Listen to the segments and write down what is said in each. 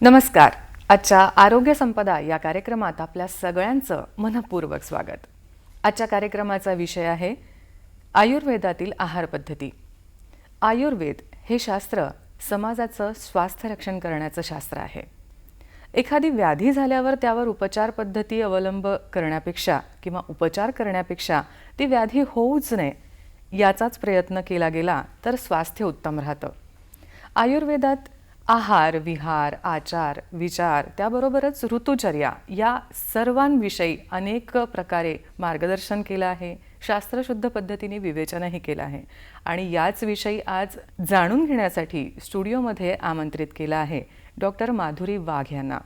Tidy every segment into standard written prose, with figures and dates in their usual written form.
नमस्कार. आजच्या आरोग्य संपदा या कार्यक्रमात आपल्या सगळ्यांचं मनपूर्वक स्वागत. आजच्या कार्यक्रमाचा विषय आहे आयुर्वेदातील आहार पद्धती. आयुर्वेद हे शास्त्र समाजाचं स्वास्थ्य रक्षण करण्याचं शास्त्र आहे. एखादी व्याधी झाल्यावर त्यावर उपचार पद्धती अवलंब करण्यापेक्षा किंवा उपचार करण्यापेक्षा ती व्याधी होऊच नये याचाच प्रयत्न केला गेला तर स्वास्थ्य उत्तम राहतं. आयुर्वेदात आहार, विहार, आचार, विचार त्याबरोबरच ऋतुचर्या या सर्वांविषयी अनेक प्रकारे मार्गदर्शन केलं आहे. शास्त्रशुद्ध पद्धतीने विवेचनही केलं आहे आणि याच विषयी आज जाणून घेण्यासाठी स्टुडिओमध्ये आमंत्रित केलं आहे डॉक्टर माधुरी वाघ यांना.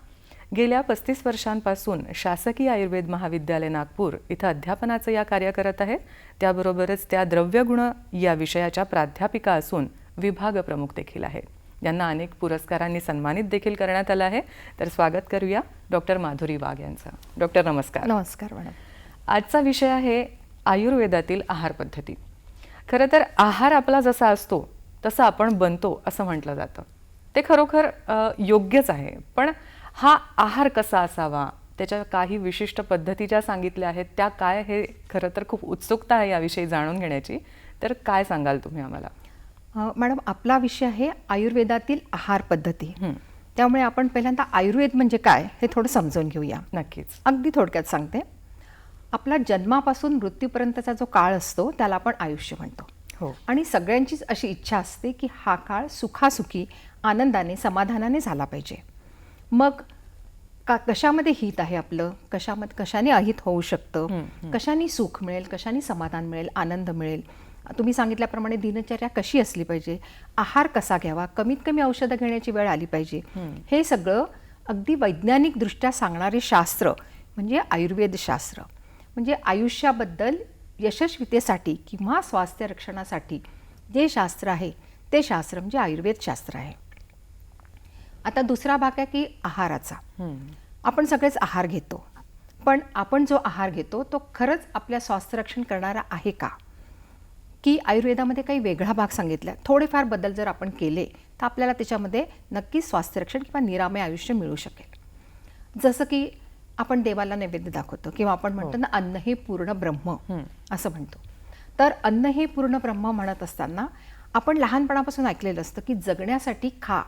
गेल्या 35 वर्षांपासून शासकीय आयुर्वेद महाविद्यालय नागपूर इथं अध्यापनाचं या कार्य करत आहेत. त्याबरोबरच त्या द्रव्यगुण या विषयाच्या प्राध्यापिका असून विभाग प्रमुख देखील आहेत. यांना अनेक पुरस्कारांनी सन्मानित देखील करण्यात आलं आहे. तर स्वागत करूया डॉक्टर माधुरी वाघ यांचं. डॉक्टर नमस्कार. नमस्कार मॅडम. आजचा विषय आहे आयुर्वेदातील आहार पद्धती. खरं तर आहार आपला जसा असतो तसा आपण बनतो असं म्हटलं जातं. ते खरोखर योग्यच आहे. पण हा आहार कसा असावा, त्याच्या काही विशिष्ट पद्धती ज्या सांगितल्या आहेत त्या काय, हे खरं तर खूप उत्सुकता आहे याविषयी जाणून घेण्याची. तर काय सांगाल तुम्ही आम्हाला? मॅडम, आपला विषय आहे आयुर्वेदातील आहार पद्धती. त्यामुळे आपण पहिल्यांदा आयुर्वेद म्हणजे काय हे थोडं समजून घेऊया. नक्कीच. अगदी थोडक्यात सांगते. आपला जन्मापासून मृत्यूपर्यंतचा जो काळ असतो त्याला आपण आयुष्य म्हणतो. हो. आणि सगळ्यांचीच अशी इच्छा असते की हा काळ सुखासुखी आनंदाने समाधानाने झाला पाहिजे. मग कशामध्ये हित आहे आपलं, कशाने अहित होऊ शकतं, कशाने सुख मिळेल, कशाने समाधान मिळेल, आनंद मिळेल. तुम्ही सांगितल्याप्रमाणे दिनचर्या कशी असली पाहिजे, आहार कसा घ्यावा, कमीत कमी औषधं घेण्याची वेळ आली पाहिजे, हे सगळं अगदी वैज्ञानिकदृष्ट्या सांगणारे शास्त्र म्हणजे आयुर्वेद शास्त्र. म्हणजे आयुष्याबद्दल यशस्वीतेसाठी किंवा स्वास्थ्य रक्षणासाठी जे शास्त्र आहे ते शास्त्र म्हणजे आयुर्वेद शास्त्र आहे. आता दुसरा भाग आहे की आहाराचा. आपण सगळेच आहार घेतो, पण आपण जो आहार घेतो तो खरंच आपल्या स्वास्थ्य रक्षण करणारा आहे का, की आयुर्वेदामध्ये काही वेगळा भाग सांगितला. थोडेफार बदल जर आपण केले तर आपल्याला त्याच्यामध्ये नक्कीच स्वास्थ्य रक्षण किंवा निरामय आयुष्य मिळू शकेल. जसं की आपण देवाला नैवेद्य दाखवतो किंवा आपण म्हणतो ना अन्न हे पूर्ण ब्रह्म असं म्हणतो. तर अन्न हे पूर्ण ब्रह्म म्हणत असताना आपण लहानपणापासून ऐकलेलं असतं की जगण्यासाठी खा,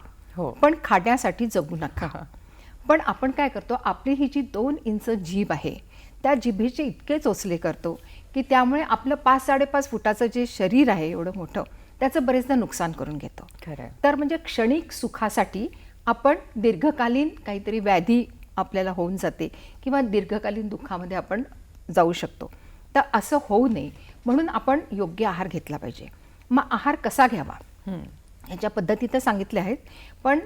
पण खाण्यासाठी जगू नका. पण आपण काय करतो, आपली ही जी 2 इंच जीभ आहे त्या जिभेचे इतके चोचले करतो की त्यामुळे आपलं 5-5.5 फुटाचं जे शरीर आहे एवढं मोठं त्याचं बरेचदा नुकसान करून घेतो. तर म्हणजे क्षणिक सुखासाठी आपण दीर्घकालीन काहीतरी व्याधी आपल्याला होऊन जाते किंवा दीर्घकालीन दुःखामध्ये आपण जाऊ शकतो. तर असं होऊ नये म्हणून आपण योग्य आहार घेतला पाहिजे. मग आहार कसा घ्यावा ह्याच्या पद्धती तर सांगितल्या आहेत, पण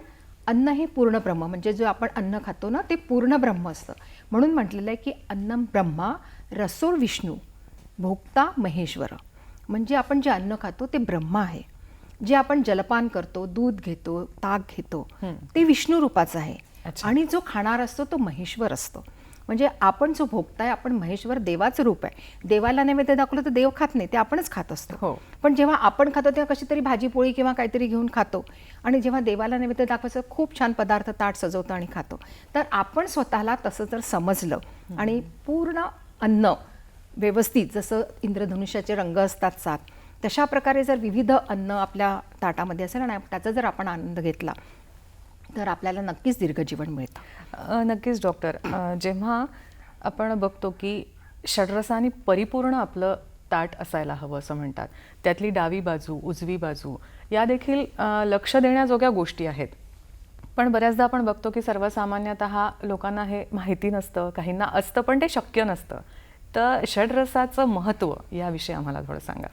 अन्न हे पूर्ण ब्रह्म म्हणजे जो आपण अन्न खातो ना ते पूर्ण ब्रह्म असतं. म्हणून म्हटलेलं आहे की अन्नम ब्रह्मा रसो विष्णू भोक्ता महेश्वर. म्हणजे आपण जे अन्न खातो ते ब्रह्म आहे. जे आपण जलपान करतो, दूध घेतो, ताक घेतो ते विष्णू रूपाचं आहे. आणि जो खाणार असतो तो महेश्वर असतो. म्हणजे आपण जो भोगताय आपण महेश्वर देवाचं रूप आहे. देवाला नैवेद्य दाखवलं तर देव खात नाही, ते आपणच खात असतो. पण जेव्हा आपण खातो तेव्हा कशी तरी भाजी पोळी किंवा काहीतरी घेऊन खातो. आणि जेव्हा देवाला नैवेद्य दाखवायचं खूप छान पदार्थ ताट सजवतो आणि खातो. तर आपण स्वतःला तसं जर समजलं आणि पूर्ण अन्न व्यवस्थित, जसं इंद्रधनुष्याचे रंग असतात 7, तशा प्रकारे जर विविध अन्न आपल्या ताटामध्ये असेल आणि त्याचा जर आपण आनंद घेतला तर आपल्याला नक्कीच दीर्घजीवन मिळतं. नक्कीच डॉक्टर. जेव्हा आपण बघतो की षड्रसानी परिपूर्ण आपलं ताट असायला हवं असं म्हणतात, त्यातली डावी बाजू, उजवी बाजू या देखील लक्ष देण्याजोग्या गोष्टी आहेत. पण बऱ्याचदा आपण बघतो की सर्वसामान्यतः लोकांना हे माहिती नसतं, काहींना असतं पण ते शक्य नसतं. तर षड्रसाचं महत्त्व याविषयी आम्हाला थोडं सांगा.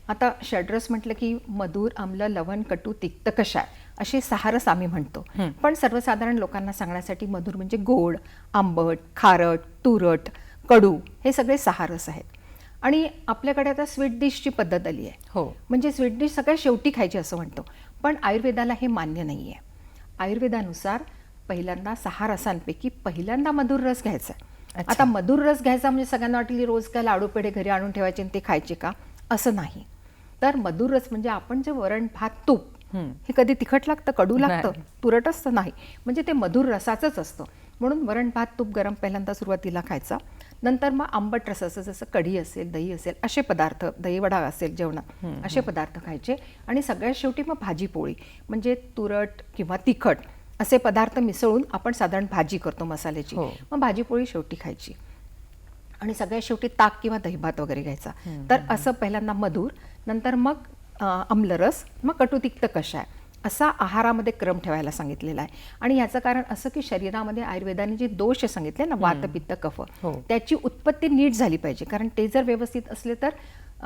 आता षड्रस म्हटलं की मधुर, आम्ल, लवण, कटू, तिक्त, कषाय असे 6 रस आम्ही म्हणतो. पण सर्वसाधारण लोकांना सांगण्यासाठी मधुर म्हणजे गोड, आंबट, खारट, तुरट, कडू हे सगळे 6 रस आहेत. आणि आपल्याकडे आता स्वीट डिशची पद्धत आली आहे. म्हणजे स्वीट डिश सगळ्यात शेवटी खायची असं म्हणतो. पण आयुर्वेदाला हे मान्य नाही आहे. आयुर्वेदानुसार पहिल्यांदा 6 रसांपैकी पहिल्यांदा मधुर रस घ्यायचा. आता मधुर रस घ्यायचा म्हणजे सगळ्यांना वाटली रोज काय लाडू पेढे घरी आणून ठेवायचे आणि ते खायचे का, असं नाही. तर मधुर रस म्हणजे आपण जे वरण भात तूप हे कधी तिखट लागतं, कडू लागतं, नाही. तुरट असतं नाही. म्हणजे ते मधुर रसाचंच असतं. म्हणून वरण भात तूप गरम पहिल्यांदा सुरुवातीला खायचा. नंतर मग आंबट रसाचं जसं कढी असेल, दही असेल, असे पदार्थ, दहीवडा असेल जेवणात, असे पदार्थ खायचे. आणि सगळ्यात शेवटी मग भाजी पोळी, म्हणजे तुरट किंवा तिखट असे पदार्थ मिसळून आपण साधारण भाजी करतो मसाल्याची. मग भाजी पोळी शेवटी खायची. आणि सगळ्यात शेवटी ताक किंवा दहीभात वगैरे घ्यायचा. तर असं पहिल्यांदा मधुर, नंतर मग आम्लरस, मग कटुतिक्त कषाय, असा आहारामध्ये क्रम ठेवायला सांगितलेला आहे. आणि याचं कारण असं की शरीरामध्ये आयुर्वेदाने जे दोष सांगितले ना, वात पित्त कफ, त्याची उत्पत्ती नीट झाली पाहिजे. कारण ते जर व्यवस्थित असले तर,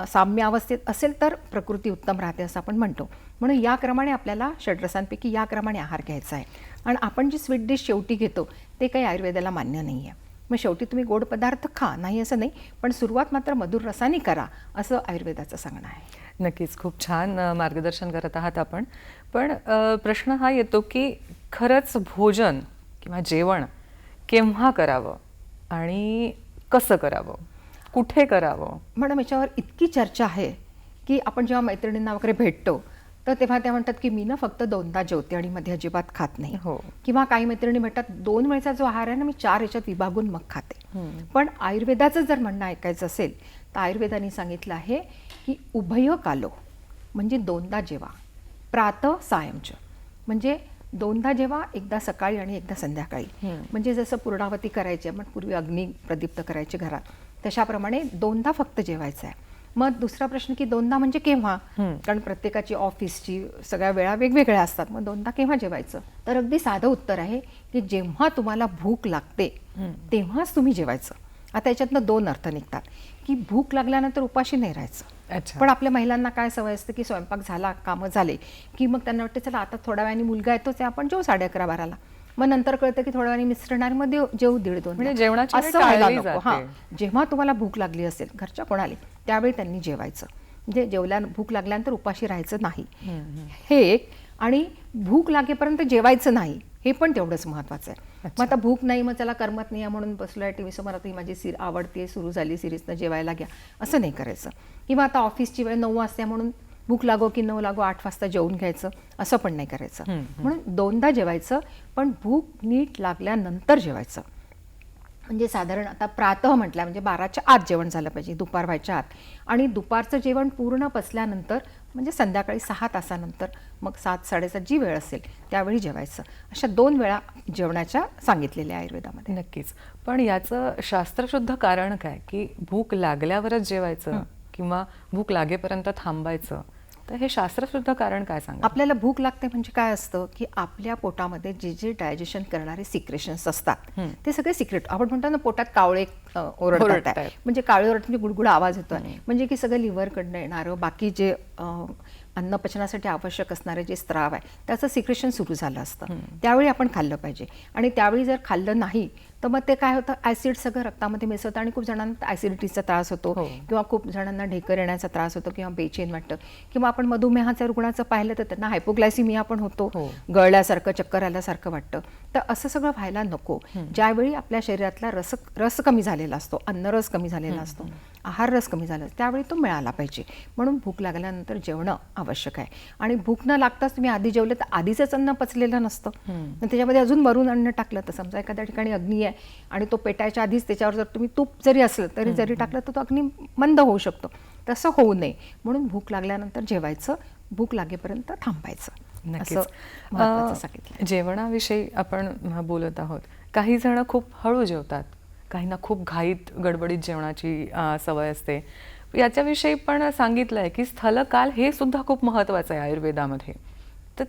साम्य अवस्थेत असेल तर प्रकृती उत्तम राहते असं आपण म्हणतो. म्हणून या क्रमाने आपल्याला षड्रसांपैकी या क्रमाने आहार घ्यायचा आहे. आणि आपण जी स्वीट डिश शेवटी घेतो ते काही आयुर्वेदाला मान्य नाही आहे. मग शेवटी तुम्ही गोड पदार्थ खा, नाही असं नाही, पण सुरुवात मात्र मधुर रसाने करा, असं आयुर्वेदाचं सांगणं आहे. नक्कीच, खूप छान मार्गदर्शन करत आहात आपण. पण प्रश्न हा येतो की खरंच भोजन किंवा जेवण केव्हा करावं आणि कसं करावं, कुठे करावं? मॅडम, याच्यावर इतकी चर्चा आहे की आपण जेव्हा मैत्रिणींना वगैरे भेटतो तर तेव्हा त्या म्हणतात की मी ना फक्त 2दा जेवते आणि मध्ये अजिबात खात नाही. किंवा काही मैत्रिणी म्हणतात 2 वेळचा जो आहार आहे ना, मी 4 याच्यात विभागून मग खाते. पण आयुर्वेदाचं जर म्हणणं ऐकायचं असेल तर आयुर्वेदाने सांगितलं आहे की उभय कालो, म्हणजे 2दा जेवा, प्रातः सायंच, म्हणजे 2दा जेवा, एकदा सकाळी आणि एकदा संध्याकाळी. म्हणजे जसं पूर्णावती करायची, आपण पूर्वी अग्नी प्रदीप्त करायचे घरात, तशाप्रमाणे 2दा फक्त जेवायचं आहे. मग दुसरा प्रश्न की 2दा म्हणजे केव्हा? कारण प्रत्येकाची ऑफिसची सगळ्या वेळा वेगवेगळ्या असतात. मग 2दा केव्हा जेवायचं? तर अगदी साधं उत्तर आहे की जेव्हा तुम्हाला भूक लागते तेव्हाच तुम्ही जेवायचं. आता याच्यातनं 2 अर्थ निघतात की भूक लागल्यानंतर उपाशी नाही राहायचं. पण आपल्या महिलांना काय सवय असते की स्वयंपाक झाला, कामं झाले की मग त्यांना वाटतं चला आता थोड्या वेळाने मुलगा येतोच आहे, आपण जेवू 11:30-12ला. मग नंतर कळतं की थोड्या वेळाने मिस्टर येणार, मग जेवू 1:30-2. म्हणजे जेवणाची वेळ असं व्हायला टाळली नको. जाते. हां, जेव्हा तुम्हाला भूक लागली असेल घरच्या कोणाला, त्यावेळी त्यांनी जेवायचं. म्हणजे भूक लागल्यानंतर उपाशी राहायचं नाही, हे एक. आणि भूक लागेपर्यंत जेवायचं नाही, हे पण तेवढंच महत्त्वाचं आहे. मग आता भूक नाही, मग त्याला करमत नाही म्हणून बसलोय टी व्ही समोर, आता ही माझी आवडते सुरू झाली सिरीजनं, जेवायला घ्या, असं नाही करायचं. किंवा आता ऑफिसची वेळ 9 वाजता म्हणून भूक लागो की 9 लागो 8 वाजता जेवून घ्यायचं, असं पण नाही करायचं. म्हणून 2दा जेवायचं, पण भूक नीट लागल्यानंतर जेवायचं. म्हणजे साधारण आता प्रातः म्हटलं म्हणजे 12च्या आत जेवण झालं पाहिजे, दुपार व्हायच्या आत. आणि दुपारचं जेवण पूर्ण पचल्यानंतर म्हणजे संध्याकाळी 6 तासानंतर, मग 7-7:30 जी वेळ असेल त्यावेळी जेवायचं. अशा 2 वेळा जेवणाच्या सांगितलेल्या आयुर्वेदामध्ये. नक्कीच. पण याचं शास्त्रशुद्ध कारण काय की भूक लागल्यावरच जेवायचं किंवा भूक लागेपर्यंत थांबायचं? तर हे शास्त्रशुद्ध कारण काय सांगा? आपल्याला भूक लागते म्हणजे काय असतं की आपल्या पोटामध्ये जे जे डायजेशन करणारे सिक्रेशन्स असतात ते सगळे सिक्रेट, आपण म्हणतो ना पोटात कावळे ओरडतात, म्हणजे कावळे ओरडतात म्हणजे गुडगुड आवाज येतोय, म्हणजे की सगळं लिव्हरकडनं येणारं बाकी जे अन्न पचनासाठी आवश्यक असणारे जे स्त्राव आहे त्याचं सिक्रेशन सुरू झालं असतं. त्यावेळी आपण खाल्लं पाहिजे. आणि त्यावेळी जर खाल्लं नाही तर मग ते काय होतं, ॲसिड सगळं रक्तामध्ये मिसळतं आणि खूप जणांना ॲसिडिटीचा त्रास होतो, किंवा खूप जणांना ढेकर येण्याचा त्रास होतो, किंवा बेचैन वाटतं, किंवा आपण मधुमेहाच्या रुग्णाचं पाहिलं तर त्यांना हायपोग्लायसिमिया पण होतो, गळल्यासारखं चक्कर आल्यासारखं वाटतं. तर असं सगळं व्हायला नको. ज्यावेळी आपल्या शरीरातला रस कमी झालेला असतो, अन्नरस कमी झालेला असतो, आहार रस कमी झाला, त्यावेळी तो मिळाला पाहिजे. म्हणून भूक लागल्यानंतर जेवणं आवश्यक आहे. आणि भूक न लागताच तुम्ही आधी जेवले तर आधीचंच अन्न पचलेलं नसतं, त्याच्यामध्ये अजून मरून अन्न टाकलं तर, समजा एखाद्या ठिकाणी अग्नी आहे आणि तो पेटायच्या आधीच त्याच्यावर जर तुम्ही तूप जरी असलं तरी जरी टाकलं तर तो अग्नी मंद होऊ शकतो. तसं होऊ नये म्हणून भूक लागल्यानंतर जेवायचं, भूक लागेपर्यंत थांबायचं, असं महत्त्वाचं सांगितलं. जेवणाविषयी आपण बोलत आहोत. काही जण खूप हळू जेवतात, काहींना खूप घाईत गडबडीत जेवणाची सवय असते. याच्याविषयी पण सांगितलं आहे की स्थलकाल हे सुद्धा खूप महत्त्वाचं आहे आयुर्वेदामध्ये. तर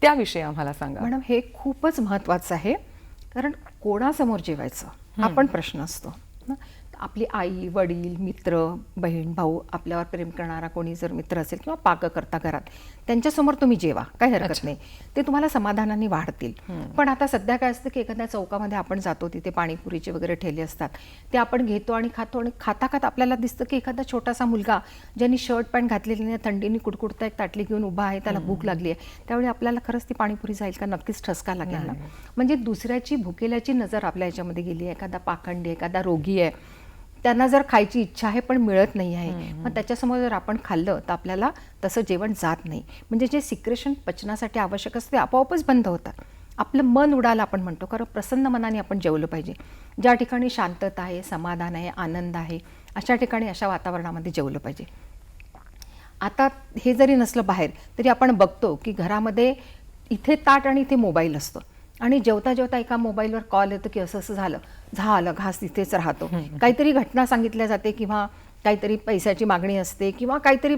त्याविषयी आम्हाला सांगा. मॅडम, हे खूपच महत्त्वाचं आहे. कारण कोणासमोर जेवायचं हा पण प्रश्न असतो ना. आपली आई, वडील, मित्र, बहीण, भाऊ, आपल्यावर प्रेम करणारा कोणी जर मित्र असेल किंवा पाककर्ता घरात, त्यांच्यासमोर तुम्ही जेवा, काही हरकत नाही, ते तुम्हाला समाधानाने वाढतील. पण आता सध्या काय असतं की एखाद्या चौकामध्ये आपण जातो, तिथे पाणीपुरीचे वगैरे ठेले असतात, ते आपण घेतो आणि खातो, आणि खाता खाता आपल्याला दिसतं की एखादा छोटासा मुलगा ज्यांनी शर्ट पॅन्ट घातलेली नाही, थंडीने कुडकुडता एक ताटली घेऊन उभा आहे, त्याला भूक लागली आहे, त्यावेळी आपल्याला खरंच ती पाणीपुरी जाईल का? नक्कीच ठसका लागेल ना. म्हणजे दुसऱ्याची भुकेल्याची नजर आपल्या ह्याच्यामध्ये गेली आहे. एखादा पाखंडी, एखादा रोगी आहे, त्यांना जर खायची इच्छा आहे पण मिळत नाही आहे, मग त्याच्यासमोर जर आपण खाल्लं तर आपल्याला तसं जेवण जात नाही. म्हणजे जे सिक्रेशन पचनासाठी आवश्यक असते आपोआपच बंद होतात. आपलं मन उडालं आपण म्हणतो, कारण प्रसन्न मनाने आपण जेवलं पाहिजे. ज्या ठिकाणी शांतता आहे, समाधान आहे, आनंद आहे, अशा ठिकाणी अशा वातावरणामध्ये जेवलं पाहिजे. आता हे जरी नसलं बाहेर, तरी आपण बघतो की घरामध्ये इथे ताट आणि इथे मोबाईल असतो, आणि जेवता जेवता एका मोबाईलवर कॉल येतो की असं असं झालं, घास तिथेच राहतो. काहीतरी घटना सांगितल्या जाते किंवा काहीतरी पैशाची मागणी असते किंवा काहीतरी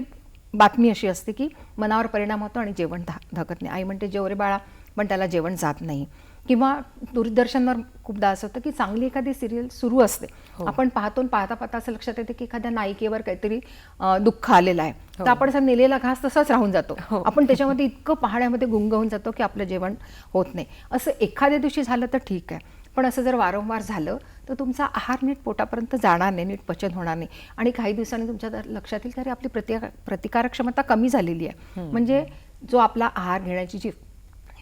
बातमी अशी असते की मनावर परिणाम होतो आणि जेवण धकत नाही. आई म्हणते जेव रे बाळा, पण त्याला जेवण जात नाही. किंवा दूरदर्शनवर खूपदा असं होतं की चांगली एखादी सिरियल सुरू असते, आपण पाहतो, पाहता पाहता असं लक्षात येते की एखाद्या नायिकेवर काहीतरी दुःख आलेलं आहे, तर आपण असं नेलेला घास तसाच राहून जातो. आपण त्याच्यामध्ये इतकं पाहण्यामध्ये गुंग होऊन जातो की आपलं जेवण होत नाही. असं एखाद्या दिवशी झालं तर ठीक आहे, पण असं जर वारंवार झालं तर तुमचा आहार नीट पोटापर्यंत जाणार नाही, नीट पचन होणार नाही, आणि काही दिवसांनी तुमच्या लक्षात येईल की अरे आपली प्रतिकारक क्षमता कमी झालेली आहे. म्हणजे जो आपला आहार घेण्याची जी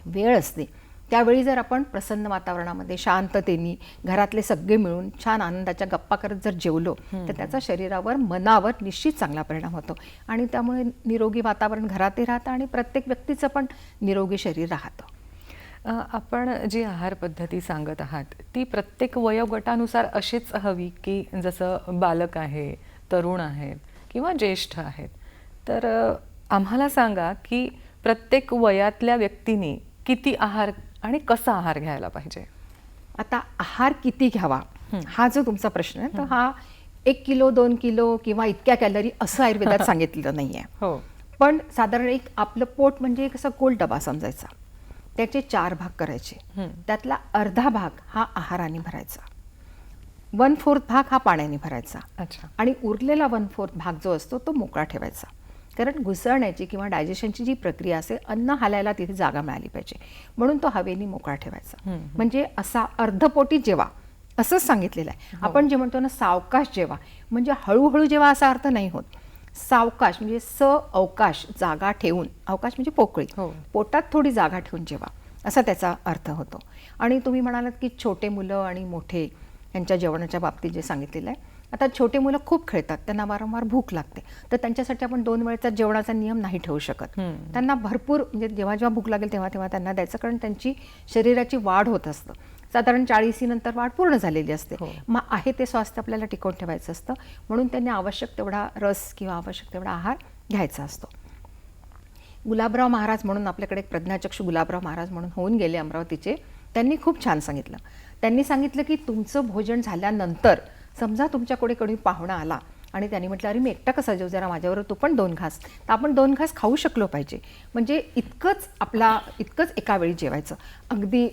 वेळ असते त्यावेळी जर आपण प्रसन्न वातावरणामध्ये शांततेने घरातले सगळे मिळून छान आनंदाच्या गप्पा करत जर जेवलो तर त्याचा शरीरावर, मनावर निश्चित चांगला परिणाम होतो, आणि त्यामुळे निरोगी वातावरण घरातही राहतं आणि प्रत्येक व्यक्तीचं पण निरोगी शरीर राहतं. आपण जी आहार पद्धती सांगत आहात ती प्रत्येक वयोगटानुसार अशीच हवी की जसं बालक आहे, तरुण आहेत किंवा ज्येष्ठ आहेत, तर आम्हाला सांगा की प्रत्येक वयातल्या व्यक्तीने किती आहार आणि कसा आहार घ्यायला पाहिजे? आता आहार किती घ्यावा हा जो तुमचा प्रश्न आहे, तर हा 1 किलो 2 किलो किंवा इतक्या कॅलरी असं आयुर्वेदात सांगितलेलं नाही आहे. हो, पण साधारण एक आपलं पोट म्हणजे एक असा गोल डबा समजायचा, त्याचे 4 भाग करायचे. त्यातला अर्धा भाग हा आहाराने भरायचा, 1/4 भाग हा पाण्याने भरायचा, अच्छा, आणि उरलेला 1/4 भाग जो असतो तो मोकळा ठेवायचा. कारण घुसळण्याची किंवा डायजेशनची जी प्रक्रिया असेल, अन्न हालायला तिथे जागा मिळाली पाहिजे, म्हणून तो हवेने मोकळा ठेवायचा. म्हणजे असा अर्धपोटी जेवा असंच सांगितलेलं आहे. आपण जे म्हणतो ना सावकाश जेवा, म्हणजे हळूहळू जेवा असा अर्थ नाही होत. सावकाश म्हणजे अवकाश, जागा ठेवून, अवकाश म्हणजे पोकळी, पोटात थोडी जागा ठेवून जेवा असा त्याचा अर्थ होतो. आणि तुम्ही म्हणालात की छोटे मुलं आणि मोठे यांच्या जेवणाच्या बाबतीत जे सांगितलेलं आहे, आता छोटे मुलं खूप खेळतात, त्यांना वारंवार भूक लागते, तर त्यांच्यासाठी आपण 2 वेळचा जेवणाचा नियम नाही ठेवू शकत. त्यांना भरपूर म्हणजे जेव्हा जेव्हा भूक लागेल तेव्हा तेव्हा त्यांना द्यायचं, कारण त्यांची शरीराची वाढ होत असतं. साधारण 40 नंतर वाढ पूर्ण झालेली असते. मग आहे ते स्वास्थ्य आपल्याला टिकवून ठेवायचं असतं, म्हणून त्यांनी आवश्यक तेवढा रस किंवा आवश्यक तेवढा आहार घ्यायचा असतो. गुलाबराव महाराज म्हणून आपल्याकडे एक प्रज्ञाचक्षू गुलाबराव महाराज म्हणून होऊन गेले अमरावतीचे, त्यांनी खूप छान सांगितलं. त्यांनी सांगितलं की तुमचं भोजन झाल्यानंतर समजा तुमच्याकडे कोणी पाहुणा आला आणि त्यांनी म्हटलं अरे मी एकटा कसा जेवू, जरा माझ्यावर तू पण 2 घास, तर आपण 2 घास खाऊ शकलो पाहिजे. म्हणजे इतकंच एका वेळी जेवायचं. अगदी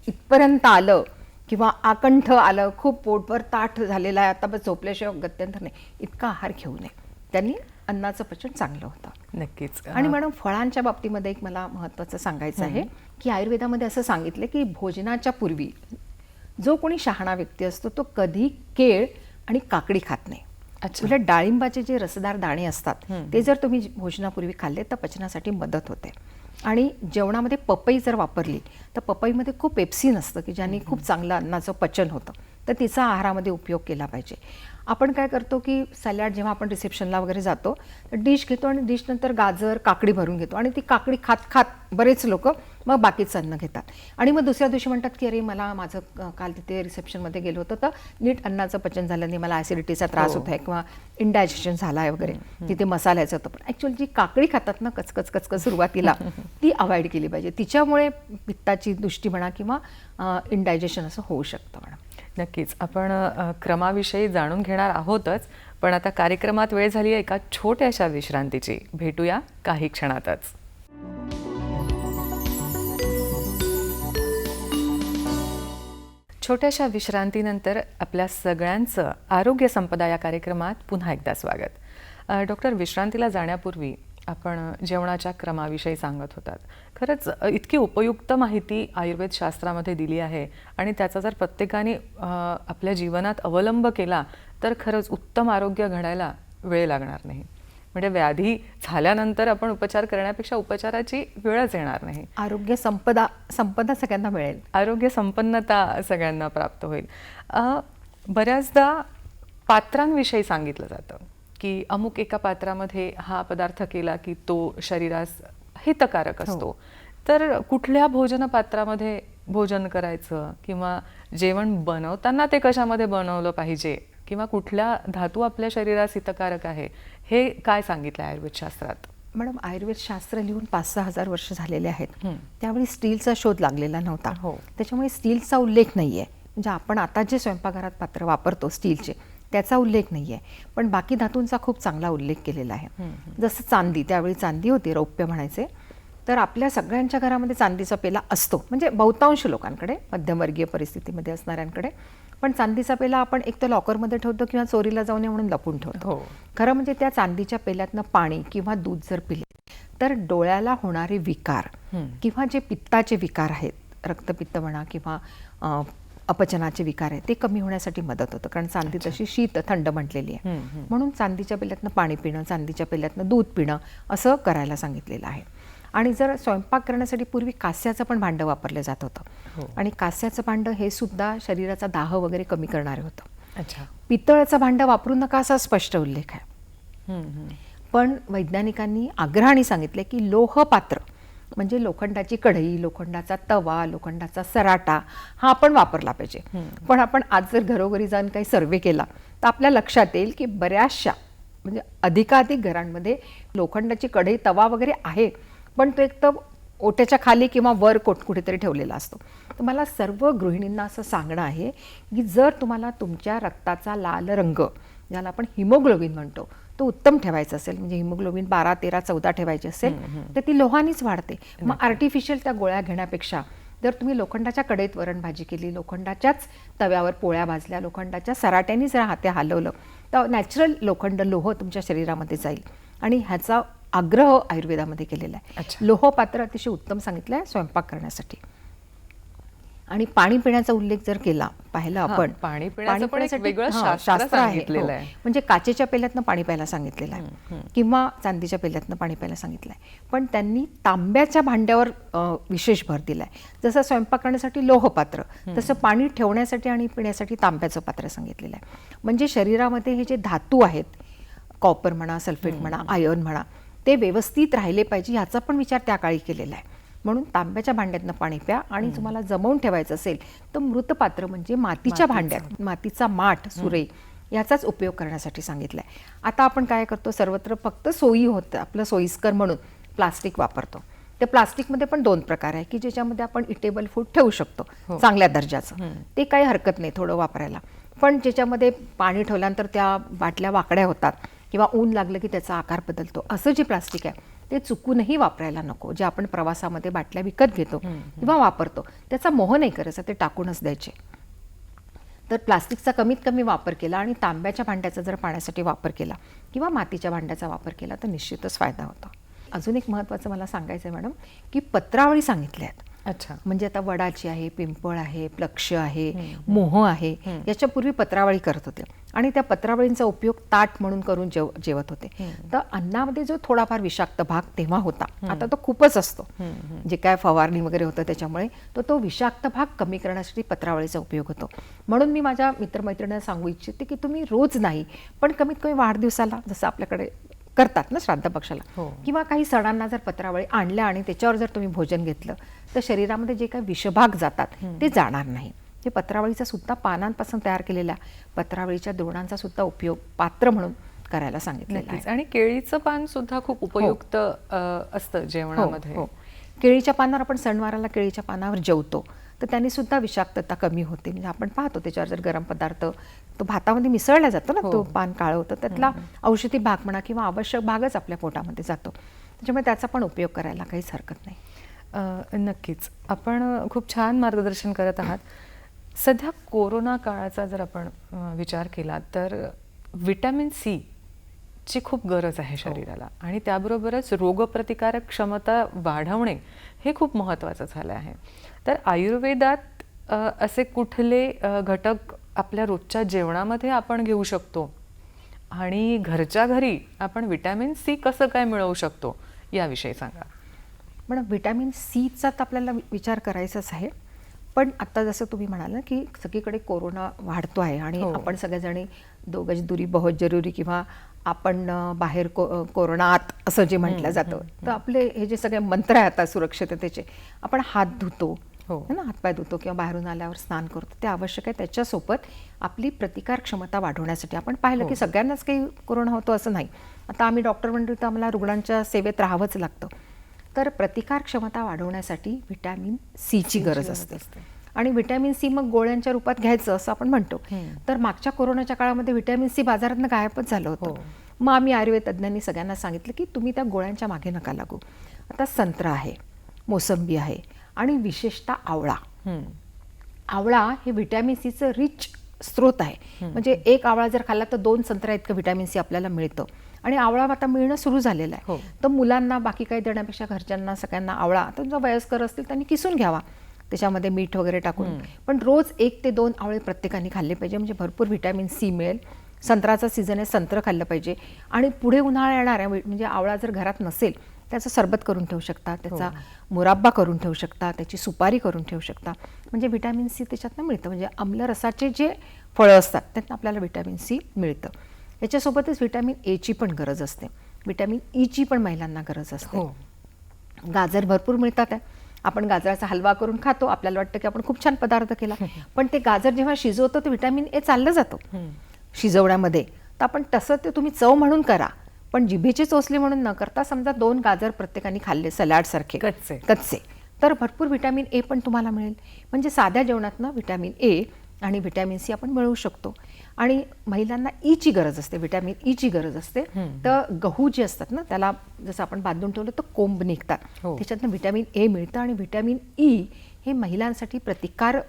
इथपर्यंत आलं किंवा आकंठ आलं, खूप पोटभर ताठ झालेला आहे, आता बस झोपल्याशिवाय गत्यंतर नाही, इतका आहार घेऊ नये. त्यांनी अन्नाचं पचन चांगलं होतं. नक्कीच. आणि मॅडम फळांच्या बाबतीमध्ये एक मला महत्त्वाचं सांगायचं आहे की आयुर्वेदामध्ये असं सांगितलं की भोजनाच्या पूर्वी जो कोणी शहाणा व्यक्ती असतो तो कधी केळ आणि काकडी खात नाही. उलट डाळिंबाचे जे रसदार दाणे असतात ते जर तुम्ही भोजनापूर्वी खाल्ले तर पचनासाठी मदत होते. आणि जेवणामध्ये पपई जर वापरली तर पपईमध्ये खूप पेप्सिन असतं की ज्याने खूप चांगलं अन्नाचं पचन होतं, तर तिचा आहारामध्ये उपयोग केला पाहिजे. आपण काय करतो की सॅलड जेव्हा आपण रिसेप्शनला वगैरे जातो तर डिश घेतो आणि डिश नंतर गाजर काकडी भरून घेतो, आणि ती काकडी खात खात बरेच लोक मग बाकीचं अन्न घेतात, आणि मग दुसऱ्या दिवशी म्हणतात की अरे मला माझं काल तिथे रिसेप्शनमध्ये गेलो होतं तर नीट अन्नाचं पचन झालं नाही, मला ॲसिडिटीचा त्रास होत आहे किंवा इंडायजेशन झालं आहे वगैरे, तिथे मसाल्याचं होतं. पण ॲक्च्युअली जी काकडी खातात ना कचकच सुरुवातीला ती अवॉइड केली पाहिजे, तिच्यामुळे पित्ताची दृष्टी म्हणा किंवा इंडायजेशन असं होऊ शकतं. म्हणा नक्कीच आपण क्रमाविषयी जाणून घेणार आहोतच, पण आता कार्यक्रमात वेळ झाली आहे एका छोट्याशा विश्रांतीची. भेटूया काही क्षणातच. छोट्याशा विश्रांतीनंतर आपल्या सगळ्यांचं आरोग्य संपदा या कार्यक्रमात पुन्हा एकदा स्वागत. डॉक्टर, विश्रांतीला जाण्यापूर्वी आपण जेवणाच्या क्रमाविषयी सांगत होतात. खरंच इतकी उपयुक्त माहिती आयुर्वेद शास्त्रामध्ये दिली आहे आणि त्याचा जर प्रत्येकाने आपल्या जीवनात अवलंब केला तर खरंच उत्तम आरोग्य घडायला वेळ लागणार नाही. म्हणजे व्याधी झाल्यानंतर आपण उपचार करण्यापेक्षा उपचाराची वेळच येणार नाही. आरोग्य संपदा सगळ्यांना मिळेल, आरोग्य संपन्नता सगळ्यांना प्राप्त होईल. बऱ्याचदा पात्रांविषयी सांगितलं जातं की अमुक एका पात्रामध्ये हा पदार्थ केला की तो शरीरास हितकारक असतो. तर कुठल्या भोजन पात्रामध्ये भोजन करायचं किंवा जेवण बनवताना ते कशामध्ये बनवलं पाहिजे किंवा कुठल्या धातू आपल्या शरीरास हितकारक आहे, हे काय सांगितलं आयुर्वेद शास्त्रात? मॅडम, आयुर्वेद शास्त्र लिहून 5-6 हजार वर्ष झालेले आहेत. त्यावेळी स्टीलचा शोध लागलेला नव्हता. त्याच्यामुळे स्टीलचा उल्लेख नाही आहे. म्हणजे आपण आता जे स्वयंपाकघरात पात्र वापरतो स्टीलचे, त्याचा उल्लेख नाही आहे. पण बाकी धातूंचा खूप चांगला उल्लेख केलेला आहे. जसं चांदी, त्यावेळी चांदी होती, रौप्य म्हणायचे. तर आपल्या सगळ्यांच्या घरामध्ये चांदीचा पेला असतो, म्हणजे बहुतांश लोकांकडे, मध्यमवर्गीय परिस्थितीमध्ये असणाऱ्यांकडे. पण चांदीचा पेला आपण एक तर लॉकरमध्ये ठेवतो किंवा चोरीला जाऊ नये म्हणून लपून ठेवतो. खरं म्हणजे त्या चांदीच्या पेल्यातनं पाणी किंवा दूध जर पिले तर डोळ्याला होणारे विकार किंवा जे पित्ताचे विकार आहेत, रक्तपित्त म्हणा किंवा अपचनाचे विकार आहेत, ते कमी होण्यासाठी मदत होतं. कारण चांदी तशी शीत थंड म्हटलेली आहे. म्हणून चांदीच्या पेल्यातनं पाणी पिणं, चांदीच्या पेल्यातनं दूध पिणं असं करायला सांगितलेलं आहे. आणि जर स्वयंपाक करण्यासाठी पूर्वी कास्याचं पण भांडं वापरलं जात होतं. आणि कास्याचं भांडं हे सुद्धा शरीराचा दाह वगैरे कमी करणारे होतं. पितळाचं भांडं वापरू नका असा स्पष्ट उल्लेख आहे. पण वैज्ञानिकांनी आग्रहाने सांगितले की लोहपात्र म्हणजे लोखंडाची कढई, लोखंडाचा तवा, लोखंडाचा सराटा हा आपण वापरला पाहिजे. पण आपण आज जर घरोघरी जाऊन काही सर्वे केला तर आपल्या लक्षात येईल की बऱ्याचशा म्हणजे अधिकाधिक घरांमध्ये लोखंडाची कढई, तवा वगैरे आहे, पण तो एक तर ओट्याच्या खाली किंवा वर कुठेतरी ठेवलेला असतो. तर मला सर्व गृहिणींना असं सांगणं आहे की जर तुम्हाला तुमच्या रक्ताचा लाल रंग, ज्याला आपण हिमोग्लोबिन म्हणतो, तो उत्तम ठेवायचा असेल, म्हणजे हिमोग्लोबिन 12, 13, 14 ठेवायची असेल तर ती लोहानीच वाढते. मग आर्टिफिशियल त्या गोळ्या घेण्यापेक्षा जर तुम्ही लोखंडाच्या कढईत वरण भाजी केली, लोखंडाच्याच तव्यावर पोळ्या भाजल्या, लोखंडाच्या सराट्याने जर हाते हलवलं तर नॅचरल लोखंड लोह तुमच्या शरीरामध्ये जाईल. आणि ह्याचा आग्रह आयुर्वेदामध्ये केलेला आहे. लोहपात्र अतिशय उत्तम सांगितलं आहे स्वयंपाक करण्यासाठी. आणि पाणी पिण्याचा उल्लेख जर केला, पाहिलं आपण, पाणी पिण्याचं वेगळं शास्त्र सांगितलेलं आहे. म्हणजे काचेच्या पेल्यातनं पाणी प्यायला सांगितलेलं आहे किंवा चांदीच्या पेल्यातनं पाणी प्यायला सांगितलं आहे. पण त्यांनी तांब्याच्या भांड्यावर विशेष भर दिलाय. जसं स्वयंपाक करण्यासाठी लोहपात्र, तसं पाणी ठेवण्यासाठी आणि पिण्यासाठी तांब्याचं पात्र सांगितलेलं आहे. म्हणजे शरीरामध्ये हे जे धातू आहेत, कॉपर म्हणा, सल्फेट म्हणा, आयर्न म्हणा, ते व्यवस्थित राहिले पाहिजे ह्याचा पण विचार त्या काळी केलेला आहे. म्हणून तांब्याच्या भांड्यातनं पाणी प्या. आणि तुम्हाला जमवून ठेवायचं असेल तर मृतपात्र म्हणजे मातीच्या भांड्यात, मातीचा माठ, सुरई याचाच उपयोग करण्यासाठी सांगितलं आहे. आता आपण काय करतो, सर्वत्र फक्त सोयी होतं, आपलं सोयीस्कर म्हणून प्लास्टिक वापरतो. ते प्लास्टिकमध्ये पण 2 प्रकार आहे की ज्याच्यामध्ये आपण इटेबल फूड ठेवू शकतो चांगल्या दर्जाचं, ते काही हरकत नाही थोडं वापरायला. पण ज्याच्यामध्ये पाणी ठेवल्यानंतर त्या बाटल्या वाकड्या होतात किंवा ऊन लागलं की त्याचा आकार बदलतो, असं जे प्लास्टिक आहे ते चुकूनही वापरायला नको. जे आपण प्रवासामध्ये बाटल्या विकत घेतो किंवा वापरतो त्याचा मोह नाही करायचा, ते टाकूनच द्यायचे. तर प्लास्टिकचा कमीत कमी वापर केला आणि तांब्याच्या भांड्याचा जर पाण्यासाठी वापर केला किंवा मातीच्या भांड्याचा वापर केला तर निश्चितच फायदा होतो. अजून एक महत्त्वाचं मला सांगायचं आहे मॅडम की पत्रावळी सांगितल्या आहेत. म्हणजे आता वडाची आहे, पिंपळ आहे, प्लक्ष आहे, मोह आहे, याच्यापूर्वी पत्रावळी करत होते आणि त्या पत्रावळींचा उपयोग ताट म्हणून करून जेवत होते. तर अन्नामध्ये जो थोडाफार विषाक्त भाग तेव्हा होता, आता तो खूपच असतो, जे काय फवारणी वगैरे होतं त्याच्यामुळे तो विषाक्त भाग कमी करण्यासाठी पत्रावळीचा उपयोग होतो. म्हणून मी माझ्या मित्रमैत्रिणींना सांगू इच्छिते की तुम्ही रोज नाही पण कमीत कमी वाढदिवसाला, जसं आपल्याकडे करतात ना श्राद्ध पक्षाला, किंवा काही सणांना जर पत्रावळी आणल्या आणि त्याच्यावर जर तुम्ही भोजन घेतलं तर शरीरामध्ये जे काही विषभाग जातात ते जाणार नाही. ते पत्रावळीचा सुद्धा पानांपासून तयार केलेल्या पत्रावळीच्या द्रोणांचा सुद्धा उपयोग पात्र म्हणून करायला सांगितलेला आहे. आणि केळीचं पान सुद्धा खूप उपयुक्त असतं जेवणामध्ये. केळीच्या पानावर आपण सणवाराला केळीच्या पानावर जेवतो तर त्यांनी सुद्धा विषाक्तता कमी होते. म्हणजे आपण पाहतो त्याच्यावर जर गरम पदार्थ तो भातामध्ये मिसळला जातो ना, तो पान काळं होतं, त्यातला औषधी भाग म्हणा किंवा आवश्यक भागच आपल्या पोटामध्ये जातो. त्याच्यामुळे त्याचा पण उपयोग करायला काहीच हरकत नाही. नक्कीच आपण खूप छान मार्गदर्शन करत आहात. सध्या कोरोना काळाचा जर आपण विचार केला तर व्हिटॅमिन सी ची खूप गरज आहे शरीराला आणि त्याबरोबरच रोगप्रतिकारक क्षमता वाढवणे हे खूप महत्त्वाचं झालं आहे. तर आयुर्वेदात असे कुठले घटक आपल्या रोजच्या जेवणामध्ये आपण घेऊ शकतो आणि घरच्या घरी आपण व्हिटॅमिन सी कसं काय मिळवू शकतो याविषयी सांगा. पण व्हिटॅमिन सीचा तर आपल्याला विचार करायचाच आहे. पण आता जसं तुम्ही म्हणाल ना की सगळीकडे कोरोना वाढतो आहे आणि हो. आपण सगळेजणी 2 गज दुरी बहुत जरुरी किंवा आपण बाहेर कोरोनात असं जे म्हटलं जातं, तर आपले हे जे सगळे मंत्र आहे आता सुरक्षिततेचे, आपण हात धुतो हो. है ना, हातपाय धुतो किंवा बाहेरून आल्यावर स्नान करतो, ते आवश्यक आहे. त्याच्यासोबत आपली प्रतिकार क्षमता वाढवण्यासाठी आपण पाहिलं की सगळ्यांनाच काही कोरोना होतो असं नाही. आता आम्ही डॉक्टर मंडळी तर आम्हाला रुग्णांच्या सेवेत राहावंच लागतं. तर प्रतिकार क्षमता वाढवण्यासाठी व्हिटॅमिन सीची गरज असते. आणि व्हिटॅमिन सी मग गोळ्यांच्या रूपात घ्यायचं असं आपण म्हणतो. तर मागच्या कोरोनाच्या काळामध्ये व्हिटॅमिन सी बाजारातनं गायबच झालं होतं. मग आम्ही आयुर्वेद तज्ज्ञांनी सगळ्यांना सांगितलं की तुम्ही त्या गोळ्यांच्या मागे नका लागू. आता संत्रा आहे, मोसंबी आहे आणि विशेषतः आवळा. आवळा हे व्हिटॅमिन सीचं रिच स्रोत आहे. म्हणजे एक आवळा जर खाल्ला तर 2 संत्रा इतकं व्हिटॅमिन सी आपल्याला मिळतं. आणि आवळा आता मिळणं सुरू झालेलं आहे. तर मुलांना बाकी काही देण्यापेक्षा घरच्यांना सगळ्यांना आवळा, आता जो वयस्कर असतील त्यांनी किसून घ्यावा त्याच्यामध्ये मीठ वगैरे टाकून. पण रोज 1 ते 2 आवळे प्रत्येकाने खाल्ले पाहिजे, म्हणजे भरपूर व्हिटॅमिन सी मिळेल. संत्र्याचा सीझन आहे, संत्रं खाल्लं पाहिजे. आणि पुढे उन्हाळा येणार आहे, म्हणजे आवळा जर घरात नसेल त्याचं सरबत करून ठेवू शकता, त्याचा मुराब्बा करून ठेवू शकता, त्याची सुपारी करून ठेवू शकता. म्हणजे व्हिटॅमिन सी त्याच्यातनं मिळतं. म्हणजे आम्लरसाचे जे फळं असतात त्यातनं आपल्याला व्हिटॅमिन सी मिळतं. याच्यासोबतच व्हिटॅमिन एची पण गरज असते, व्हिटॅमिन ईची पण महिलांना गरज असते. गाजर भरपूर मिळतात आहे. आपण गाजराचा हलवा करून खातो, आपल्याला वाटतं की आपण खूप छान पदार्थ केला, पण ते गाजर जेव्हा शिजवतो तर व्हिटॅमिन ए चाललं जातं शिजवण्यामध्ये. तर आपण तसं ते तुम्ही चव म्हणून करा, पण जिभेची चोचली म्हणून न करता समजा 2 गाजर प्रत्येकाने खाल्ले सॅलडसारखे कच्चे, तर भरपूर व्हिटॅमिन ए पण तुम्हाला मिळेल. म्हणजे साध्या जेवणातनं व्हिटॅमिन ए आणि व्हिटॅमिन सी आपण मिळवू शकतो. आणि महिलांना ईची गरज असते, व्हिटॅमिन ईची गरज असते. तर गहू जे असतात ना त्याला जसं आपण बांधून ठेवलं तर कोंब निघतात, त्याच्यातनं व्हिटॅमिन ए मिळतं. आणि व्हिटॅमिन ई हे महिलांसाठी प्रतिकार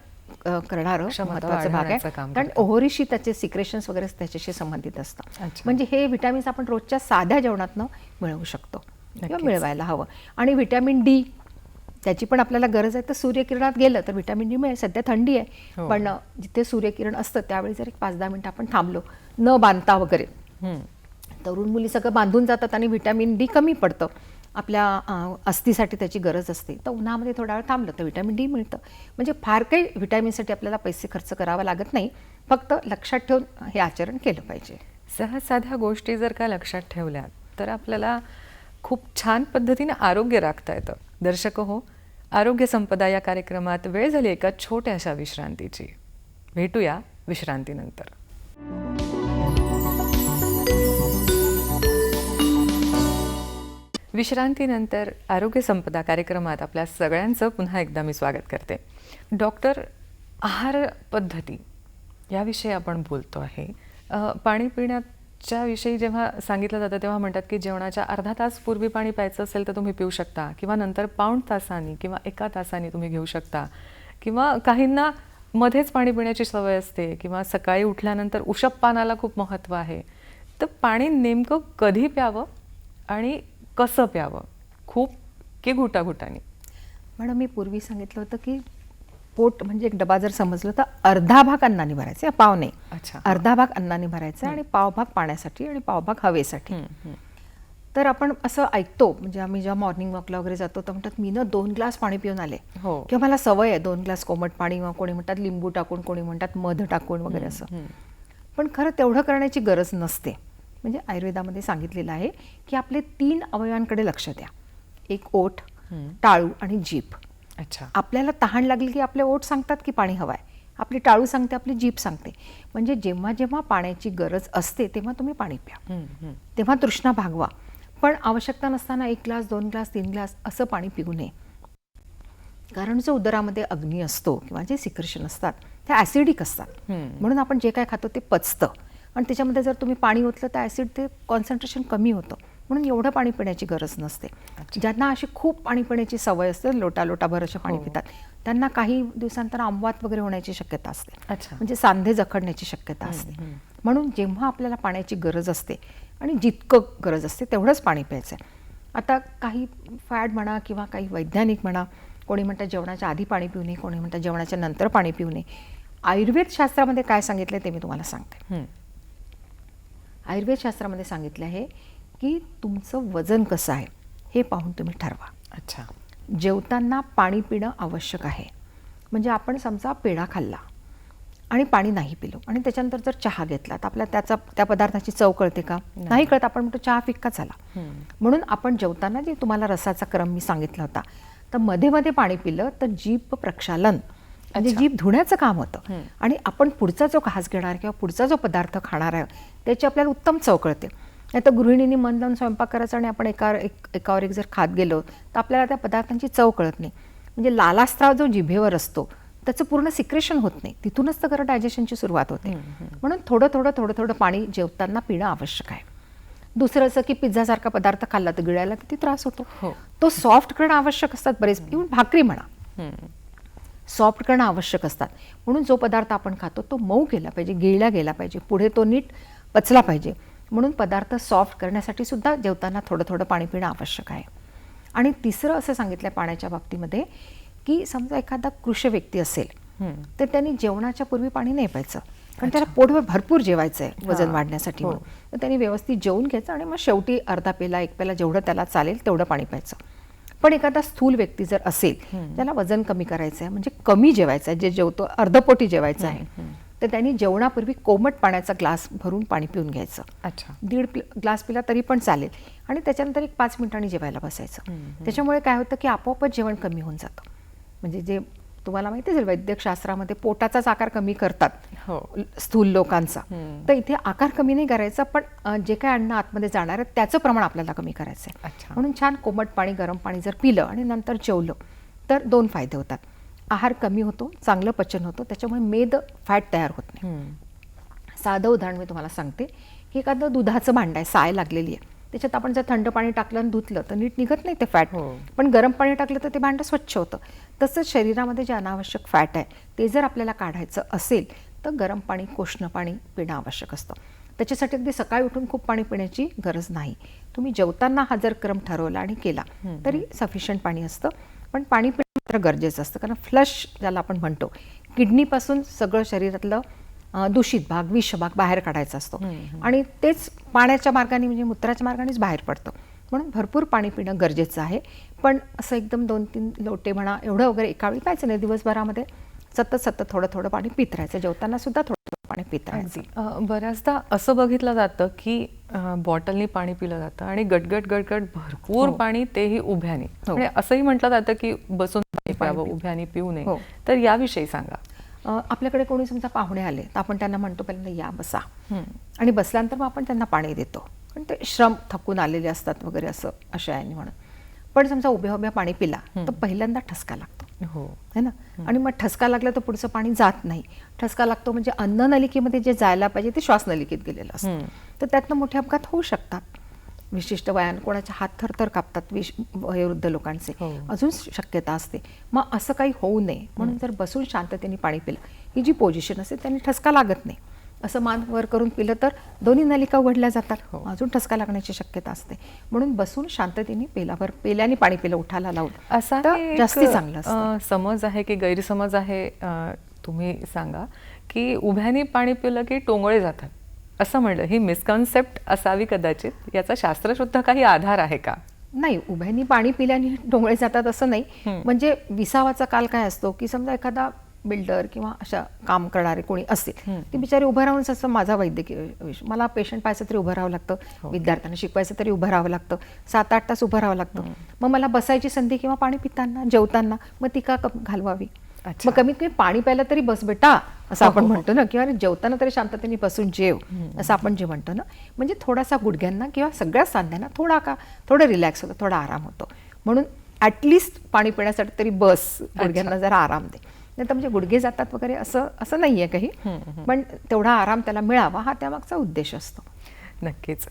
करणारं महत्त्वाचं भाग आहे, कारण ओव्हरीशी त्याचे सिक्रेशन्स वगैरे त्याच्याशी संबंधित असतं. म्हणजे हे व्हिटॅमिन्स आपण रोजच्या साध्या जेवणातनं मिळवू शकतो किंवा मिळवायला हवं. आणि व्हिटॅमिन डी त्याची पण आपल्याला गरज आहे. तर सूर्यकिरणात गेलं तर व्हिटॅमिन डी मिळेल. सध्या थंडी आहे, पण जिथे सूर्यकिरण असतं त्यावेळी जर 1-5-10 मिनिटं आपण थांबलो न बांधता वगैरे, तरुण मुली सगळं बांधून जातात आणि व्हिटॅमिन डी कमी पडतं, आपल्या अस्थिसाठी त्याची गरज असते. तर उन्हामध्ये थोडा वेळ थांबलं तर व्हिटॅमिन डी मिळतं. म्हणजे फार काही व्हिटॅमिनसाठी आपल्याला पैसे खर्च करावा लागत नाही, फक्त लक्षात ठेवून हे आचरण केलं पाहिजे. सहज साध्या गोष्टी जर का लक्षात ठेवल्या तर आपल्याला खूप छान पद्धतीने आरोग्य राखता येतं. दर्शक हो, आरोग्य संपदा या कार्यक्रमात वेळ झाली एका छोट्याशा विश्रांतीची. भेटूया विश्रांतीनंतर. विश्रांतीनंतर आरोग्य संपदा कार्यक्रमात आपल्या सगळ्यांचं पुन्हा एकदा मी स्वागत करते. डॉक्टर, आहार पद्धती याविषयी आपण बोलतो आहे. पाणी पिण्याच्या विषयी जेव्हा सांगितलं जातं तेव्हा म्हणतात की जेवणाच्या अर्धा तास पूर्वी पाणी प्यायचं असेल तर तुम्ही पिऊ शकता, किंवा नंतर पाऊण तासांनी किंवा 1 तासांनी तुम्ही घेऊ शकता, किंवा काहींना मध्येच पाणी पिण्याची सवय असते, किंवा सकाळी उठल्यानंतर उषप-पानाला खूप महत्त्व आहे. तर पाणी नेमकं कधी प्यावं आणि कसं प्यावं, खूप की घुटाघुटानी? मॅडम, मी पूर्वी सांगितलं होतं की पोट म्हणजे एक डबा जर समजलं तर अर्धा भाग अन्नाने भरायचा, पाव नाही. अर्धा भाग अन्नाने भरायचा आणि पाव भाग पाण्यासाठी आणि पाव भाग हवेसाठी. तर आपण असं ऐकतो, म्हणजे आम्ही जेव्हा मॉर्निंग वॉकला वगैरे जातो तर म्हणतात मी 2 ग्लास पाणी पिऊन आले, किंवा मला सवय आहे 2 ग्लास कोमट पाणी, कोणी म्हणतात लिंबू टाकून, कोणी म्हणतात मध टाकून वगैरे असं. पण खरं तेवढं करण्याची गरज नसते. म्हणजे आयुर्वेदामध्ये सांगितलेलं आहे की आपले 3 अवयवांकडे लक्ष द्या. एक ओठ, टाळू आणि जीभ. आपल्याला तहान लागली की आपले ओठ सांगतात की पाणी हवं आहे, आपली टाळू सांगते, आपली जीभ सांगते. म्हणजे जेव्हा जेव्हा पाण्याची गरज असते तेव्हा तुम्ही पाणी प्या, तेव्हा तृष्णा भागवा. पण आवश्यकता नसताना 1 ग्लास 2 ग्लास 3 ग्लास असं पाणी पिऊ नये, कारण जो उदरामध्ये अग्नी असतो किंवा जे सिक्रेशन असतात ते ॲसिडिक असतात. म्हणून आपण जे काय खातो ते पचतं, आणि त्याच्यामध्ये जर तुम्ही पाणी ओतलं तर ॲसिड ते कॉन्सन्ट्रेशन कमी होतं. म्हणून एवढं पाणी पिण्याची गरज नसते. ज्यांना अशी खूप पाणी पिण्याची सवय असते, लोटाभर असं पाणी पितात, त्यांना काही दिवसांतर आमवात वगैरे होण्याची शक्यता असते, म्हणजे सांधे जखडण्याची शक्यता असते. म्हणून जेव्हा आपल्याला पाण्याची गरज असते आणि जितकं गरज असते तेवढंच पाणी प्यायचं आहे. आता काही फॅड म्हणा किंवा काही वैज्ञानिक म्हणा, कोणी म्हणतात जेवणाच्या आधी पाणी पिऊ नये, कोणी म्हणतात जेवणाच्या नंतर पाणी पिऊ नये. आयुर्वेद शास्त्रामध्ये काय सांगितलं ते मी तुम्हाला सांगते. आयुर्वेद शास्त्रामध्ये सांगितलं आहे की तुमचं वजन कसं आहे हे पाहून तुम्ही ठरवा. जेवताना पाणी पिणं आवश्यक आहे. म्हणजे आपण समजा पेढा खाल्ला आणि पाणी नाही पिलो आणि त्याच्यानंतर जर चहा घेतला तर आपल्याला त्या पदार्थाची चव कळते का? नाही कळत. आपण म्हणतो चहा फिक्का झाला. म्हणून आपण जेवताना जे तुम्हाला रसाचा क्रम मी सांगितला होता, तर मध्ये मध्ये पाणी पिलं तर जीभ प्रक्षालन म्हणजे जीभ धुण्याचं काम होतं आणि आपण पुढचा जो घास घेणार किंवा पुढचा जो पदार्थ खाणार आहे त्याची आपल्याला उत्तम चव कळते. नाही तर गृहिणींनी मन लावून स्वयंपाक करायचा आणि आपण एकावर एक जर खात गेलो तर आपल्याला त्या पदार्थांची चव कळत नाही. म्हणजे लालास्त्राव जो जिभेवर असतो त्याचं पूर्ण सिक्रेशन होत नाही, तिथूनच तर खरं डायजेशनची सुरुवात होते. म्हणून थोडं थोडं पाणी जेवताना पिणं आवश्यक आहे. दुसरं असं की पिझ्झासारखा पदार्थ खाल्ला तर गिळायला किती त्रास होतो. तो सॉफ्ट करणं आवश्यक असतात बरेच. इव्हन भाकरी म्हणा, सॉफ्ट करणं आवश्यक असतात. म्हणून जो पदार्थ आपण खातो तो मऊ केला पाहिजे, गिळला गेला पाहिजे, पुढे तो नीट पचला पाहिजे. म्हणून पदार्थ सॉफ्ट करण्यासाठी सुद्धा जेवताना थोडं थोडं पाणी पिणं आवश्यक आहे. आणि तिसरं असं सांगितलं पाण्याच्या बाबतीमध्ये की समजा एखादा कृश व्यक्ती असेल तर त्यांनी जेवणाच्या पूर्वी पाणी नाही प्यायचं, कारण त्याला पोटभर भरपूर जेवायचं आहे वजन वाढण्यासाठी. तर त्यांनी व्यवस्थित जेवून घ्यायचं आणि मग शेवटी अर्धा पेला एक पेला जेवढं त्याला चालेल तेवढं पाणी प्यायचं. पण एखादा स्थूल व्यक्ती जर असेल त्याला वजन कमी करायचं आहे म्हणजे कमी जेवायचं आहे, जे जेवतो अर्धपोटी जेवायचं आहे, तर त्यांनी जेवणापूर्वी कोमट पाण्याचा ग्लास भरून पाणी पिऊन घ्यायचं. 1.5 ग्लास पिला तरी पण चालेल आणि त्याच्यानंतर एक 5 मिनिटांनी जेवायला बसायचं. त्याच्यामुळे काय होतं की आपोआपच जेवण कमी होऊन जातं. म्हणजे जे तुम्हाला माहिती असेल वैद्यकशास्त्रामध्ये पोटाचाच आकार कमी करतात स्थूल लोकांचा, तर इथे आकार कमी नाही करायचा, पण जे काय अन्न आतमध्ये जाणार आहे त्याचं प्रमाण आपल्याला कमी करायचं आहे. म्हणून छान कोमट पाणी गरम पाणी जर पिलं आणि नंतर जेवलं तर 2 फायदे होतात. आहार कमी होतो, चांगलं पचन होतं, त्याच्यामुळे मेद फॅट तयार होत नाही. साधं उदाहरण मी तुम्हाला सांगते की एखादं दुधाचं भांडं आहे, साय लागलेली आहे, त्याच्यात आपण जर थंड पाणी टाकलं आणि धुतलं तर नीट निघत नाही ते फॅट, पण गरम पाणी टाकलं तर ते भांडं स्वच्छ होतं. तसंच शरीरामध्ये जे अनावश्यक फॅट आहे ते जर आपल्याला काढायचं असेल तर गरम पाणी, कोष्ण पाणी पिणं आवश्यक असतं. त्याच्यासाठी अगदी सकाळी उठून खूप पाणी पिण्याची गरज नाही. तुम्ही जेवताना हा जर क्रम ठरवला आणि केला तरी सफिशियंट पाणी असतं. पण पाणी पिणं मात्र गरजेचं असतं, कारण फ्लश ज्याला आपण म्हणतो, किडनीपासून सगळं शरीरातलं दूषित भाग, विष भाग बाहेर काढायचा असतो आणि तेच पाण्याच्या मार्गाने म्हणजे मूत्राच्या मार्गानेच बाहेर पडतं. म्हणून भरपूर पाणी पिणं गरजेचं आहे. पण असं एकदम 2-3 लोटे म्हणा एवढं वगैरे एका वेळी प्यायचं नाही. दिवसभरामध्ये सतत थोडं पाणी पित राहायचं. जेवताना सुद्धा थोडं पाणी पित राहायचं. बऱ्याचदा असं बघितलं जातं की बॉटलनी पाणी पिलं जातं आणि गटगट भरपूर पाणी, तेही उभ्याने. म्हणजे असंही म्हटलं जातं की बसून पाणी प्यावं, उभ्याने पिऊ नये. तर याविषयी सांगा. आपल्याकडे कोणी समजा पाहुणे आले तर आपण त्यांना म्हणतो पहिल्यांदा या बसा, आणि बसल्यानंतर मग आपण त्यांना पाणी देतो, कारण ते श्रम थकून आलेले असतात वगैरे असं आशयाने म्हणून. पण समजा उभ्या पाणी पिला तर पहिल्यांदा ठसका लागतो, है ना. आणि मग ठसका लागला तर पुढचं पाणी जात नाही. ठसका लागतो म्हणजे अन्न नलिकेमध्ये जे जायला पाहिजे ते श्वास नलिकेत गेलेलं असतं, तर त्यातनं मोठे अपघात होऊ शकतात. विशिष्ट वयान कोणाचे हात थरथर कापतात, वयोवृद्ध लोकांचे, अजून शक्यता असते. मग असं काही होऊ नये म्हणून जर बसून शांततेने पाणी पिलं, ही जी पोझिशन असते त्यांनी ठसका लागत नाही. असं मान वर करून पिलं तर दोन्ही नलिका उघडल्या जातात, अजून ठसका लागण्याची शक्यता असते. म्हणून बसून शांततेने पेल्याने पाणी पिलं उठाला लावून, असा जास्त चांगलं असतं. समज आहे की गैरसमज आहे, तुम्ही सांगा, की उभ्याने पाणी पिलं की टोंगळे जातात असं म्हणलं. ही मिसकन्सेप्ट असावी कदाचित. याचा शास्त्रशुद्ध काही आधार आहे का? नाही, उभ्यानी पाणी पिल्याने डोंगळे जातात असं नाही. म्हणजे विसावाचा काल काय असतो की समजा एखादा बिल्डर किंवा अशा काम करणारे कोणी असतील, ती बिचारी उभं राहून, असं माझा वैद्यकीय मला पेशंट पाहायचं तरी उभं राहावं लागतं, विद्यार्थ्यांना शिकवायचं तरी उभं राहावं लागतं, 7-8 तास उभं राहावं लागतं. मग मला बसायची संधी किंवा पाणी पिताना जेवताना मग ती का घालवावी? मग कमीत कमी पाणी प्यायला तरी बस बेटा असं आपण म्हणतो ना, किंवा जेवताना तरी शांततेने बसून जेव असं आपण जे म्हणतो ना. म्हणजे थोडासा गुडघ्यांना किंवा सगळ्या सांध्यांना थोडं रिलॅक्स होतं, थोडा आराम होतो. म्हणून ॲटलिस्ट पाणी पिण्यासाठी तरी बस, गुडघ्यांना जरा आराम दे. नाही तर म्हणजे गुडघे जातात वगैरे असं नाही आहे काही, पण तेवढा आराम त्याला मिळावा हा त्यामागचा उद्देश असतो. नक्कीच.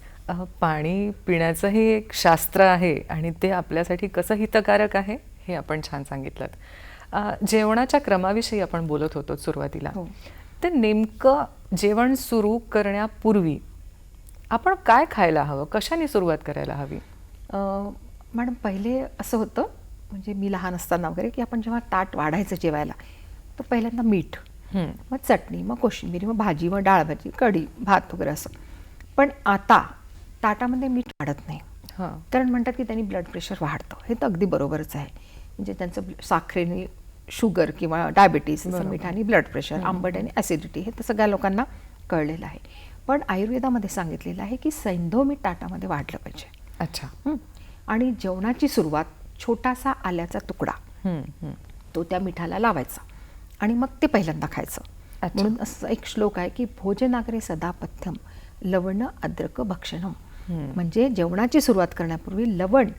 पाणी पिण्याचंही एक शास्त्र आहे आणि ते आपल्यासाठी कसं हितकारक आहे हे आपण छान सांगितलं. जेवणाच्या क्रमाविषयी आपण बोलत होतो सुरुवातीला. तर नेमकं जेवण सुरू करण्यापूर्वी आपण काय खायला हवं, कशाने सुरुवात करायला हवी? मॅडम, पहिले असं होतं, म्हणजे मी लहान असताना वगैरे, की आपण जेव्हा ताट वाढायचं जेवायला तर पहिल्यांदा मीठ, मग चटणी, मग कोशिंबीर, मग भाजी, मग डाळ भाजी, कढी, भात वगैरे असं. पण आता ताटामध्ये मीठ वाढत नाही, कारण म्हणतात की त्यांनी ब्लड प्रेशर वाढतं. हे तर अगदी बरोबरच आहे. म्हणजे त्यांचं साखरेने शुगर किंवा डायबिटीस, मीठ आणि ब्लड प्रेशर, आंबट आणि ॲसिडिटी, हे तर सगळ्या लोकांना कळलेलं आहे. पण आयुर्वेदामध्ये सांगितलेलं आहे की सैंधव मीठ ताटामध्ये वाढलं पाहिजे. अच्छा. आणि जेवणाची सुरुवात छोटासा आल्याचा तुकडा तो त्या मिठाला लावायचा आणि मग ते पहिल्यांदा खायचं. म्हणून असं एक श्लोक आहे की भोजनाग्रे सदा पथ्यम लवण अद्रक भक्षणम. म्हणजे जेवणाची सुरुवात करण्यापूर्वी लवण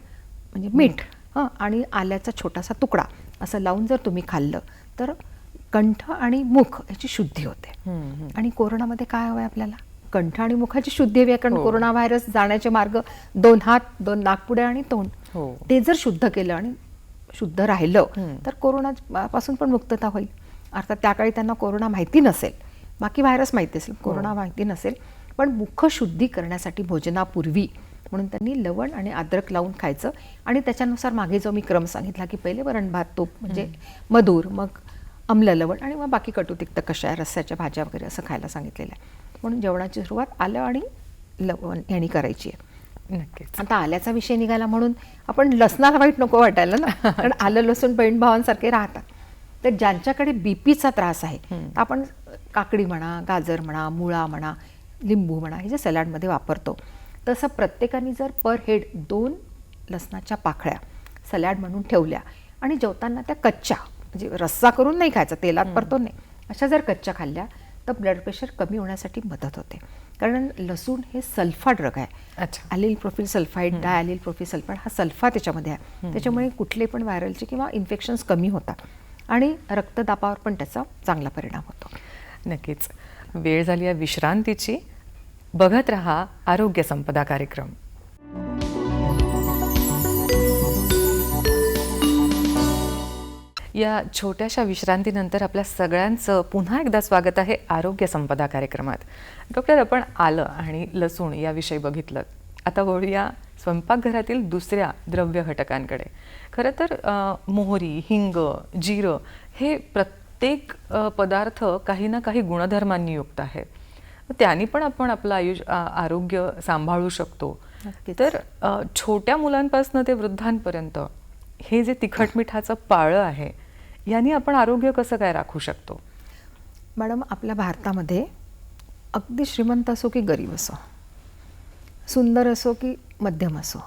म्हणजे मीठ आणि आल्याचा छोटासा तुकडा असं लावून जर तुम्ही खाल्लं तर कंठ आणि मुख याची शुद्धी होते. आणि कोरोनामध्ये काय हवंय आपल्याला? कंठ आणि मुखाची शुद्धी हवी आहे. कारण कोरोना व्हायरस जाण्याचे मार्ग 2 हात, 2 नाकपुडे आणि तोंड, ते जर शुद्ध केलं आणि शुद्ध राहिलं तर कोरोनापासून पण मुक्तता होईल. अर्थात त्या काळी त्यांना कोरोना माहिती नसेल, बाकी व्हायरस माहिती असेल, कोरोना माहिती नसेल, पण मुख शुद्धी करण्यासाठी भोजनापूर्वी म्हणून त्यांनी लवण आणि अद्रक लावून खायचं. आणि त्याच्यानुसार मागे जो मी क्रम सांगितला की पहिले वरण भात तूप म्हणजे मधुर, मग आम्ल लवण आणि मग बाकी कटू तिक्त कषाय रस्स्याच्या भाज्या वगैरे असं खायला सांगितलेलं आहे. म्हणून जेवणाची सुरुवात आलं आणि लवण यांनी करायची आहे. नक्कीच. आता आल्याचा विषय निघाला म्हणून आपण लसणाला वाईट नको वाटायला ना, कारण आलं लसूण बहीण भावांसारखे राहतात. तर ज्यांच्याकडे बीपीचा त्रास आहे तर आपण काकडी म्हणा, गाजर म्हणा, मुळा म्हणा, लिंबू म्हणा, हे जे सॅलडमध्ये वापरतो, तसं प्रत्येकाने जर पर हेड 2 लसणाच्या पाकळ्या सॅलड म्हणून ठेवल्या आणि जेवताना त्या कच्च्या, म्हणजे रस्सा करून नाही खायचा, तेलात परतून नाही, अशा जर कच्च्या खाल्ल्या तर ब्लड प्रेशर कमी होण्यासाठी मदत होते. कारण लसूण हे सल्फा ड्रग आहे. अच्छा. ॲलिल प्रोफिल सल्फाईड, डायॲलिल प्रोफिल सल्फाईड हा सल्फा त्याच्यामध्ये आहे. त्याच्यामुळे कुठले पण व्हायरलचे किंवा इन्फेक्शन्स कमी होतात आणि रक्तदाबावर पण त्याचा चांगला परिणाम होतो. नक्कीच. वेळ झाली आहे विश्रांतीची. बघत रहा आरोग्य संपदा कार्यक्रम. या छोट्याशा विश्रांतीनंतर आपल्या सगळ्यांचं पुन्हा एकदा स्वागत आहे आरोग्य संपदा कार्यक्रमात. डॉक्टर, आपण आलं आणि लसूण याविषयी बघितलं. आता वळूया स्वयंपाकघरातील दुसऱ्या द्रव्य घटकांकडे. खरं तर मोहरी, हिंग, जिरं हे प्रत्येक पदार्थ काही ना काही गुणधर्मांनी युक्त आहे. त्यांनी पण आपण आपलं आरोग्य सांभाळू शकतो. तर छोट्या मुलांपासून ते वृद्धांपर्यंत हे जे तिखट मिठाचं पाळं आहे, यांनी आपण आरोग्य कसं काय राखू शकतो? मॅडम, आपल्या भारतामध्ये अगदी श्रीमंत असो की गरीब असो, सुंदर असो की मध्यम असो,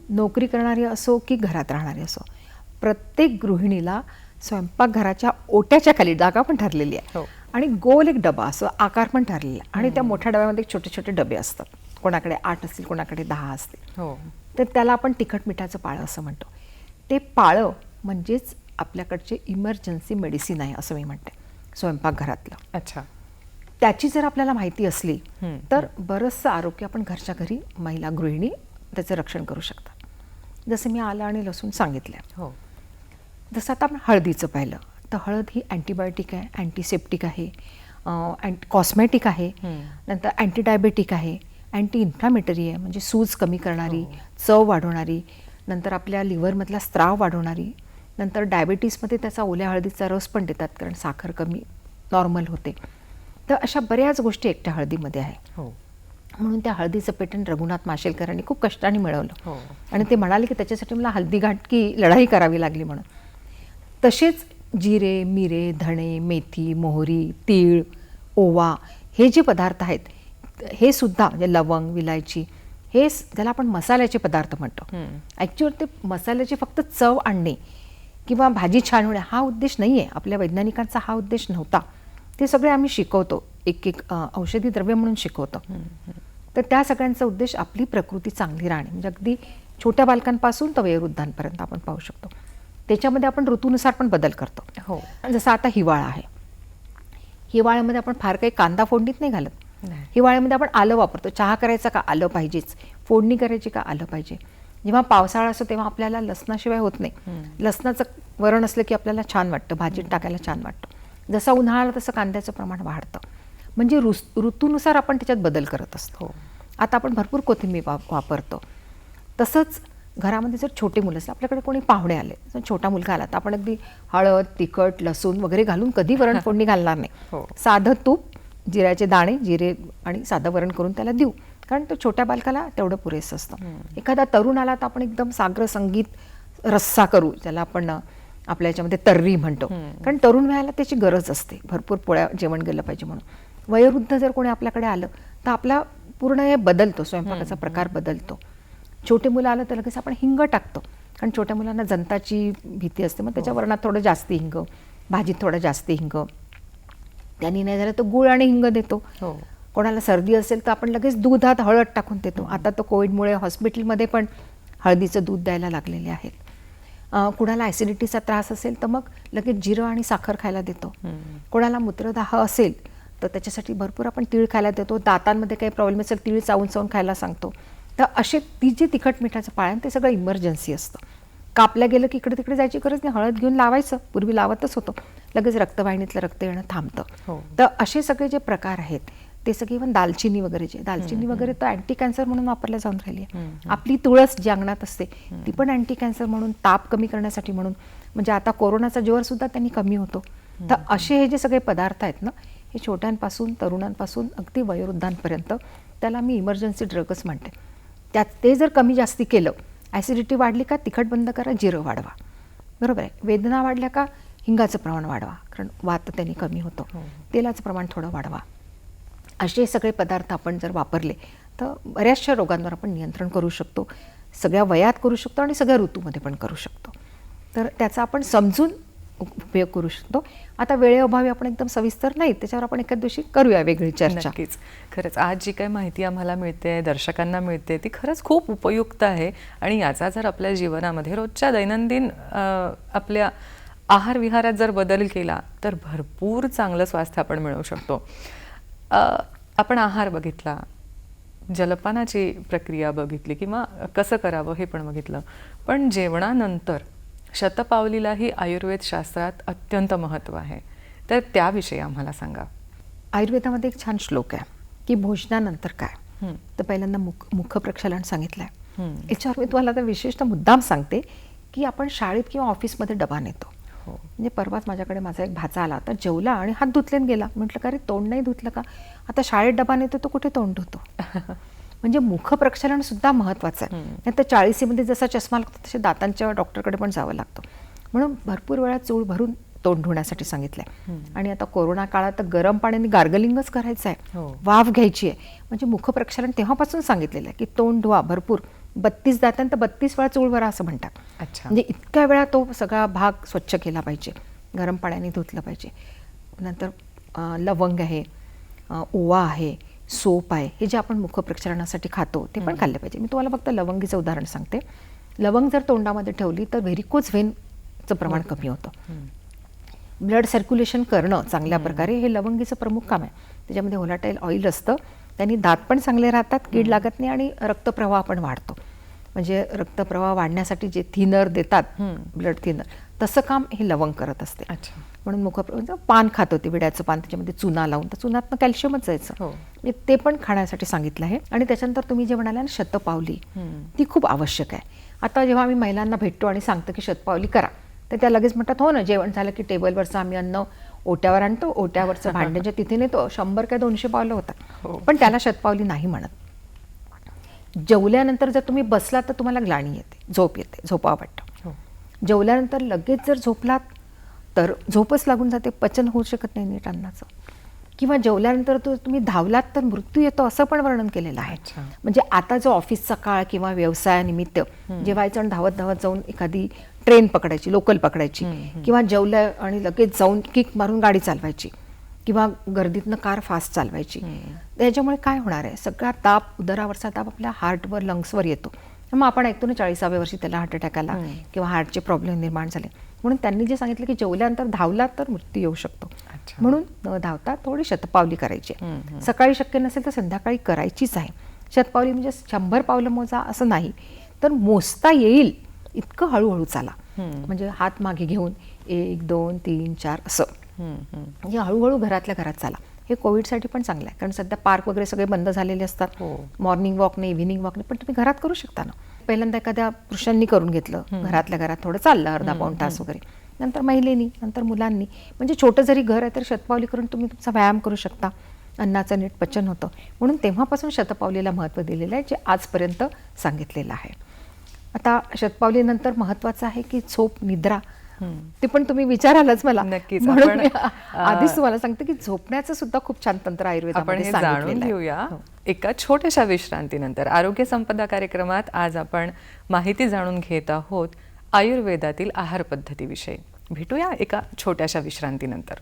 नोकरी करणारी असो की घरात राहणारी असो, प्रत्येक गृहिणीला स्वयंपाकघराच्या ओट्याच्या खाली जागा पण ठरलेली आहे. आणि गोल एक डबा असो, आकार पण ठरलेला आहे. आणि त्या मोठ्या डब्यामध्ये छोटे छोटे डबे असतात. कोणाकडे 8 असतील, कोणाकडे 10 असतील. तर त्याला आपण तिखट मिठाचं पाळं असं म्हणतो. ते पाळं म्हणजेच आपल्याकडचे इमर्जन्सी मेडिसिन आहे असं मी म्हणते स्वयंपाकघरातलं. अच्छा. त्याची जर आपल्याला माहिती असली तर बरंचसं आरोग्य आपण घरच्या घरी महिला गृहिणी त्याचं रक्षण करू शकतात. जसं मी आलं आणि लसूण सांगितलं. जसं आता आपण हळदीचं पाहिलं तर हळद ही अँटीबायोटिक आहे, अँटीसेप्टिक आहे, कॉस्मेटिक आहे, नंतर अँटीडायबेटिक आहे, अँटी इन्फ्लामेटरी आहे, म्हणजे सूज कमी करणारी, चव वाढवणारी, नंतर आपल्या लिव्हरमधला स्त्राव वाढवणारी, नंतर डायबिटीसमध्ये त्याचा ओल्या हळदीचा रस पण देतात कारण साखर कमी नॉर्मल होते. तर अशा बऱ्याच गोष्टी एकट्या हळदीमध्ये आहे. म्हणून त्या हळदीचं पेटंट रघुनाथ माशेलकरांनी खूप कष्टाने मिळवलं. आणि ते म्हणाले की त्याच्यासाठी मला हल्दीघाट की लढाई करावी लागली म्हणून. तसेच जिरे, मिरे, धणे, मेथी, मोहरी, तीळ, ओवा हे जे पदार्थ आहेत हे सुद्धा, म्हणजे लवंग, विलायची, हे ज्याला आपण मसाल्याचे पदार्थ म्हणतो. ॲक्च्युअली ते मसाल्याची फक्त चव आणणे किंवा भाजी छान होणे हा उद्देश नाही आहे. आपल्या वैज्ञानिकांचा हा उद्देश नव्हता. ते सगळे आम्ही शिकवतो, एक एक औषधी द्रव्य म्हणून शिकवतो. तर त्या सगळ्यांचा उद्देश आपली प्रकृती चांगली राहणे, म्हणजे अगदी छोट्या बालकांपासून तर वयोवृद्धांपर्यंत आपण पाहू शकतो. त्याच्यामध्ये आपण ऋतूनुसार पण बदल करतो. जसं आता हिवाळा आहे, हिवाळ्यामध्ये आपण फार काही कांदा फोडणीत नाही घालत. हिवाळ्यामध्ये आपण आलं वापरतो. चहा करायचा का आलं पाहिजेच, फोडणी करायची का आलं पाहिजे. जेव्हा पावसाळा असतो तेव्हा आपल्याला लसणाशिवाय होत नाही. लसणाचं वरण असलं की आपल्याला छान वाटतं, भाजीत टाकायला छान वाटतं. जसा उन्हाळा तसं कांद्याचं प्रमाण वाढतं. म्हणजे ऋतूनुसार आपण त्याच्यात बदल करत असतो. आता आपण भरपूर कोथिंबीर वापरतो. तसंच घरामध्ये जर छोटे मुलं असतात, आपल्याकडे कोणी पाहुणे आले, जर छोटा मुलगा आला तर आपण अगदी हळद, तिखट, लसूण वगैरे घालून कधी वरण फोडणी घालणार नाही. साधं तूप, जिऱ्याचे दाणे, जिरे आणि साधं वरण करून त्याला देऊ, कारण तो छोट्या बालकाला तेवढं पुरेसं असतं. एखादा तरुण आला तर आपण एकदम साग्र संगीत रस्सा करू, ज्याला आपण आपल्या याच्यामध्ये तर्री म्हणतो, कारण तरुण वयाला त्याची गरज असते, भरपूर पोळ्या जेवण गेलं पाहिजे म्हणून. वयोवृद्ध जर कोणी आपल्याकडे आलं तर आपला पूर्ण हे बदलतो, स्वयंपाकाचा प्रकार बदलतो. छोटे मुलं आलं तर लगेच आपण हिंग टाकतो, कारण छोट्या मुलांना जंताची भीती असते, मग त्याच्या वरणात थोडं जास्ती हिंग, भाजीत थोडं जास्ती हिंग, त्यांनी नाही झालं तर गूळ आणि हिंग देतो. कोणाला सर्दी असेल तर आपण लगेच दुधात हळद टाकून देतो. आता तर कोविडमुळे हॉस्पिटलमध्ये पण हळदीचं दूध द्यायला लागलेले आहेत. कुणाला ॲसिडिटीचा त्रास असेल तर मग लगेच जिरं आणि साखर खायला देतो. कोणाला मूत्रदाह असेल तर त्याच्यासाठी भरपूर आपण तीळ खायला देतो. दातांमध्ये काही प्रॉब्लेम असेल तीळ चावून चावून खायला सांगतो. तर असे ती जे तिखट मिठाचं पाळण ते सगळं इमर्जन्सी असतं. कापल्या गेलं की इकडे तिकडे जायची गरज नाही, हळद घेऊन लावायचं, पूर्वी लावतच होतो, लगेच रक्तवाहिनीतलं रक्त येणं थांबतं. तर असे सगळे जे प्रकार आहेत ते सगळे, इव्हन दालचिनी वगैरे, जे दालचिनी वगैरे तर अँटी कॅन्सर म्हणून वापरल्या जाऊन राहिली आहे. आपली तुळस जी अंगणात असते ती पण अँटी कॅन्सर म्हणून, ताप कमी करण्यासाठी म्हणून, म्हणजे आता कोरोनाचा ज्वर सुद्धा त्यांनी कमी होतो. तर असे हे जे सगळे पदार्थ आहेत ना, हे छोट्यांपासून तरुणांपासून अगदी वयोवृद्धांपर्यंत त्याला मी इमर्जन्सी ड्रगच म्हणते. त्यात ते जर कमी जास्ती केलं, ॲसिडिटी वाढली का तिखट बंद करा, जिरं वाढवा, बरोबर आहे. वेदना वाढल्या का हिंगाचं प्रमाण वाढवा, कारण वात त्यांनी कमी होतो. तेलाचं प्रमाण थोडं वाढवा. असे सगळे पदार्थ आपण जर वापरले तर बऱ्याचशा रोगांवर आपण नियंत्रण करू शकतो. सगळ्या वयात करू शकतो आणि सगळ्या ऋतूमध्ये पण करू शकतो. तर त्याचा आपण समजून उपयोग करू शकतो. आता वेळेअभावी आपण एकदम सविस्तर नाही, त्याच्यावर आपण एखाद दिवशी करूया वेगळी चर्चा. नक्कीच. खरंच आज जी काही माहिती आम्हाला मिळते, दर्शकांना मिळते, ती खरंच खूप उपयुक्त आहे. आणि याचा जर आपल्या जीवनामध्ये रोजच्या दैनंदिन आपल्या आहार विहारात जर बदल केला तर भरपूर चांगलं स्वास्थ्य आपण मिळवू शकतो. आपण आहार बघितला, जलपानाची प्रक्रिया बघितली, किंवा कसं करावं हे पण बघितलं, पण जेवणानंतर शतपावलीलाही आयुर्वेद शास्त्रात अत्यंत महत्त्व आहे. तर त्याविषयी आम्हाला सांगा. आयुर्वेदामध्ये एक छान श्लोक आहे की भोजनानंतर काय, तर पहिल्यांदा मुख प्रक्षालन सांगितलं आहे. याच्यावर मी तुम्हाला आता विशेषतः मुद्दाम सांगते की आपण शाळेत किंवा ऑफिसमध्ये डबा नेतो. म्हणजे परवाच माझ्याकडे माझा एक भाचा आला, तर जेवला आणि हात धुतलेन गेला. म्हटलं का रे तोंड नाही धुतलं का? आता शाळेत डबा नेतो तो कुठे तोंड धुतो? म्हणजे मुख प्रक्षालन सुद्धा महत्त्वाचं आहे. नाही तर 40मध्ये जसा चष्मा लागतो तसे दातांच्या डॉक्टरकडे पण जावं लागतं. म्हणून भरपूर वेळा चूळ भरून तोंड धुण्यासाठी सांगितलंय. आणि आता कोरोना काळात तर गरम पाण्याने गार्गलिंगच करायचं आहे, वाफ घ्यायची आहे. म्हणजे मुख प्रक्षालन तेव्हापासून सांगितलेलं आहे की तोंड धुवा भरपूर, 32 दातांत 32 वेळा चूळ भरा असं म्हणतात. म्हणजे इतक्या वेळा तो सगळा भाग स्वच्छ केला पाहिजे, गरम पाण्याने धुतलं पाहिजे. नंतर लवंग आहे, ओवा आहे, सोप आहे, हे जे आपण मुख प्रक्षालनासाठी खातो ते पण खाल्ले पाहिजे. मी तुम्हाला फक्त लवंगीचं उदाहरण सांगते. लवंग जर तोंडामध्ये ठेवली तर व्हेरिकोज व्हेनचं प्रमाण कमी होतं. ब्लड सर्क्युलेशन करणं चांगल्या प्रकारे हे लवंगीचं प्रमुख काम आहे. त्याच्यामध्ये व्होलाटाईल ऑइल असतं, त्यांनी दात पण चांगले राहतात, कीड लागत नाही आणि रक्तप्रवाह पण वाढतो. म्हणजे रक्तप्रवाह वाढण्यासाठी जे थिनर देतात, ब्लड थिनर, तसं काम हे लवंग करत असते. म्हणून पान खात होते, विड्याचं पान, त्याच्यामध्ये चुना लावून, तर चुनातनं कॅल्शियमच जायचं, ते पण खाण्यासाठी सांगितलं आहे. आणि त्याच्यानंतर तुम्ही जे म्हणाला ना शतपावली, ती खूप आवश्यक आहे. आता जेव्हा आम्ही महिलांना भेटतो आणि सांगतो की शतपावली करा, तर त्या लगेच म्हणतात हो ना, जेवण झालं की टेबलवरचं आम्ही अन्न ओट्यावर आणतो, ओट्यावरचं भांड्याच्या तिथे नेतो, 100 काय 200 पावलं होतात, पण त्याला शतपावली नाही म्हणत. जेवल्यानंतर जर तुम्ही बसलात तर तुम्हाला ग्लानी येते, झोप येते, झोपावं वाटतं. जेवल्यानंतर लगेच जर झोपलात तर झोपच लागून जाते, पचन होऊ शकत नाही नीट अन्नाचं. किंवा जेवल्यानंतर तुम्ही धावलात तर मृत्यू येतो असं पण वर्णन केलेलं आहे. म्हणजे आता जो ऑफिसचा काळ किंवा व्यवसायानिमित्त जेवायचं आणि धावत धावत जाऊन एखादी ट्रेन पकडायची, लोकल पकडायची, किंवा जेवलं आणि लगेच जाऊन किक मारून गाडी चालवायची, किंवा गर्दीतनं कार फास्ट चालवायची, त्याच्यामुळे काय होणार आहे, सगळा ताप, उदरावरचा ताप आपल्या हार्टवर, लंग्सवर येतो. मग आपण ऐकतो ना 40व्या वर्षी त्याला हार्ट अटॅक आला किंवा हार्टचे प्रॉब्लेम निर्माण झाले. म्हणून त्यांनी जे सांगितलं की जेवल्यानंतर धावलात तर मृत्यू येऊ शकतो. म्हणून न धावता थोडी शतपावली करायची. सकाळी शक्य नसेल तर संध्याकाळी करायचीच आहे. शतपावली म्हणजे 100 पावलं मोजा असं नाही, तर मोजता येईल इतकं हळूहळू चाला. म्हणजे हात मागे घेऊन 1 2 3 4 असं, म्हणजे हळूहळू घरातल्या घरात चाला. हे कोविडसाठी पण चांगलं आहे, कारण सध्या पार्क वगैरे सगळे बंद झालेले असतात. मॉर्निंग वॉक नाही, इव्हिनिंग वॉक नाही, पण तुम्ही घरात करू शकता ना. पहिल्यांदा एखाद्या पुरुषांनी करून घेतलं, घरातल्या घरात थोडं चाललं अर्धा पाऊण तास वगैरे, नंतर महिलेनी, नंतर मुलांनी. म्हणजे छोटं जरी घर आहे तर शतपावली करून तुम्ही तुमचा व्यायाम करू शकता, अन्नाचं नीट पचन होतं. म्हणून तेव्हापासून शतपावलीला महत्त्व दिलेलं आहे, जे आजपर्यंत सांगितलेलं आहे. आता शतपावलीनंतर महत्त्वाचं आहे की झोप, निद्रा ते पण तुम्ही विचारालच मला. नक्कीच. म्हणून आपण, मी आधीच तुम्हाला सांगते की झोपण्याचं सुद्धा खूप छान तंत्र आपण आयुर्वेदामध्ये हे जाणून सांगितलेलं आहे. घेऊया एका छोट्याशा विश्रांतीनंतर. आरोग्य संपदा कार्यक्रमात आज आपण माहिती जाणून घेत आहोत आयुर्वेदातील आहार पद्धतीविषयी. भेटूया एका छोट्याशा विश्रांतीनंतर.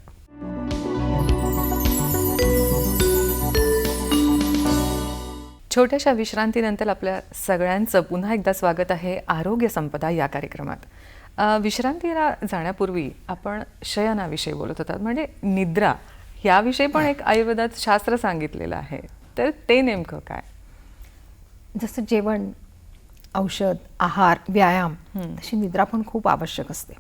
छोट्याशा विश्रांतीनंतर आपल्या सगळ्यांचं पुन्हा एकदा स्वागत आहे आरोग्य संपदा या कार्यक्रमात. विश्रांतीला जाण्यापूर्वी आपण शयनाविषयी बोलत होतात, म्हणजे निद्रा याविषयी पण एक आयुर्वेदात शास्त्र सांगितलेलं आहे. तर ते नेमकं काय? जसं जेवण, औषध, आहार, व्यायाम तशी निद्रा पण खूप आवश्यक असते.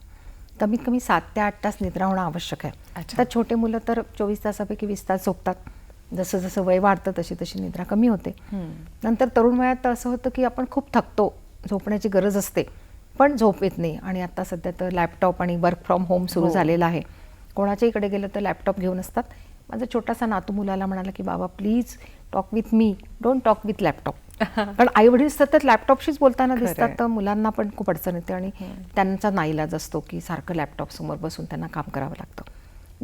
कमीत कमी 7 ते 8 तास निद्रा होणं आवश्यक आहे. अच्छा. आता छोटे मुलं तर 24 तासापैकी 20 तास झोपतात. जसं जसं वय वाढतं तशी तशी निद्रा कमी होते. नंतर तरुण वयात तर असं होतं की आपण खूप थकतो, झोपण्याची गरज असते पण झोप येत नाही. आणि आता सध्या तर लॅपटॉप आणि वर्क फ्रॉम होम सुरू झालेलं आहे. कोणाच्या इकडे गेलं तर लॅपटॉप घेऊन असतात. माझा छोटासा नातू मुलाला म्हणाला की बाबा please talk with me, don't talk with laptop. कारण आई वडील सतत लॅपटॉपशीच बोलताना दिसतात तर मुलांना पण खूप अडचण येते आणि त्यांचा नाईलाज असतो की सारखं लॅपटॉप समोर बसून त्यांना काम करावं लागतं.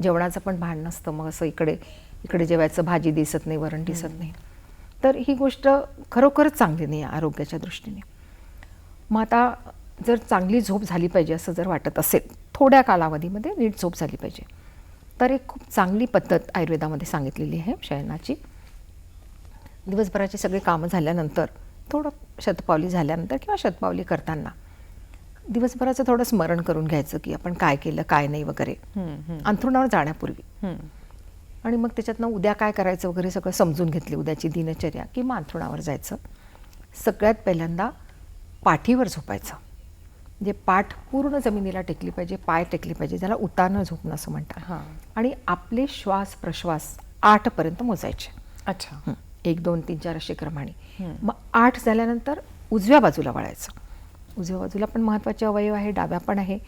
जेवणाचं पण भान नसतं, मग असं इकडे इकडे जेवायचं, भाजी दिसत नाही, वरण दिसत नाही. तर ही गोष्ट खरोखरच चांगली नाही आहे आरोग्याच्या दृष्टीने. मग आता जर चांगली झोप झाली पाहिजे असं जर वाटत असेल, थोड्या कालावधीमध्ये नीट झोप झाली पाहिजे, तर एक खूप चांगली पद्धत आयुर्वेदामध्ये सांगितलेली आहे शयनाची. दिवसभराची सगळी कामं झाल्यानंतर, थोडं शतपावली झाल्यानंतर किंवा शतपावली करताना दिवसभराचं थोडं स्मरण करून घ्यायचं की आपण काय केलं काय नाही वगैरे अंथरुणावर जाण्यापूर्वी. आणि मग त्याच्यातनं उद्या काय करायचं वगैरे सगळं समजून घेतली, उद्याची दिनचर्या, किंवा अंथरुणावर जायचं. सगळ्यात पहिल्यांदा पाठीवर झोपायचं. म्हणजे पाठ पूर्ण जमिनीला टेकली पाहिजे, पाय टेकले पाहिजे, ज्याला उतानं झोपणं असं म्हणतात. आणि आपले श्वास प्रश्वास 8 पर्यंत मोजायचे. अच्छा. 1 2 3 4 असे क्रमाने. मग 8 झाल्यानंतर उजव्या बाजूला वळायचं. उजव्या बाजूला पण महत्त्वाचे अवयव आहे, डाव्या पण आहे.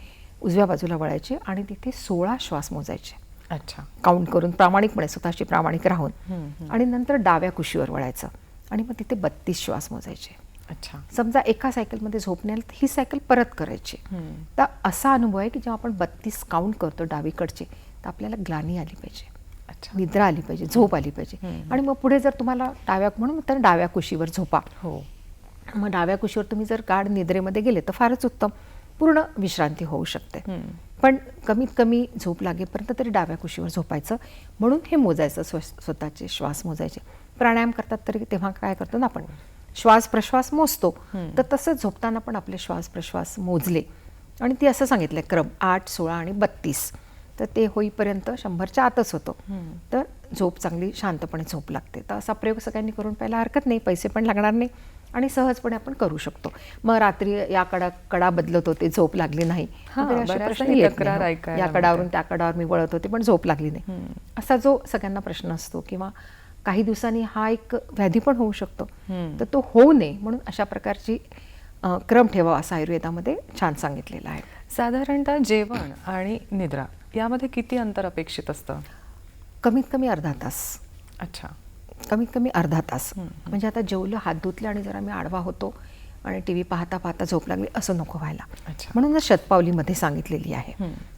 उजव्या बाजूला वळायचे आणि तिथे 16 श्वास मोजायचे. अच्छा. काउंट करून प्रामाणिकपणे स्वतःशी प्रामाणिक राहून. आणि नंतर डाव्या कुशीवर वळायचं आणि मग तिथे 32 श्वास मोजायचे. अच्छा. समजा एका सायकलमध्ये झोपण्याला तर ही सायकल परत करायची. तर असा अनुभव आहे की जेव्हा आपण 32 काउंट करतो डावीकडचे, तर आपल्याला ग्लानी आली पाहिजे, अच्छा. निद्रा आली पाहिजे, झोप आली पाहिजे. आणि मग पुढे जर तुम्हाला डाव्या म्हणून तर डाव्या कुशीवर झोपा. हो. मग डाव्या कुशीवर तुम्ही जर गाढ निद्रेमध्ये गेले तर फारच उत्तम, पूर्ण विश्रांती होऊ शकते. पण कमीत कमी झोप लागेपर्यंत तरी डाव्या कुशीवर झोपायचं. म्हणून हे मोजायचं, स्वतःचे श्वास मोजायचे. प्राणायाम करतात तरी तेव्हा काय करतो ना आपण, श्वास प्रश्वास मोजतो. तर तसंच झोपताना पण आपले श्वास प्रश्वास मोजले आणि ती असं सांगितलं क्रम 8 16 आणि 32. तर ते होईपर्यंत 100च्या आतच होतो. तर झोप चांगली शांतपणे झोप लागते. तर असा प्रयोग सगळ्यांनी करून पाहायला हरकत नाही, पैसे पण लागणार नाही आणि सहजपणे आपण करू शकतो. मग रात्री या कडा बदलत होते, झोप लागली नाही, वगैरे असे प्रश्न येत नाही. या कडावरून त्या कडावर मी वळत होते पण झोप लागली नाही, असा जो सगळ्यांना प्रश्न असतो, किंवा काही दिवसांनी हा एक व्याधी पण होऊ शकतो, तर तो होऊ नये म्हणून अशा प्रकारची क्रम ठेवावा असं आयुर्वेदामध्ये छान सांगितलेलं आहे. साधारणतः जेवण आणि निद्रा यामध्ये किती अंतर अपेक्षित असतं? कमीत कमी अर्धा तास. अच्छा. कमीत कमी अर्धा तास. म्हणजे आता जेवलं, हात धुतले आणि जरा मी आडवा होतो आणि टी व्ही पाहता पाहता झोप लागली असं नको व्हायला. म्हणूनच शतपावलीमध्ये सांगितलेली आहे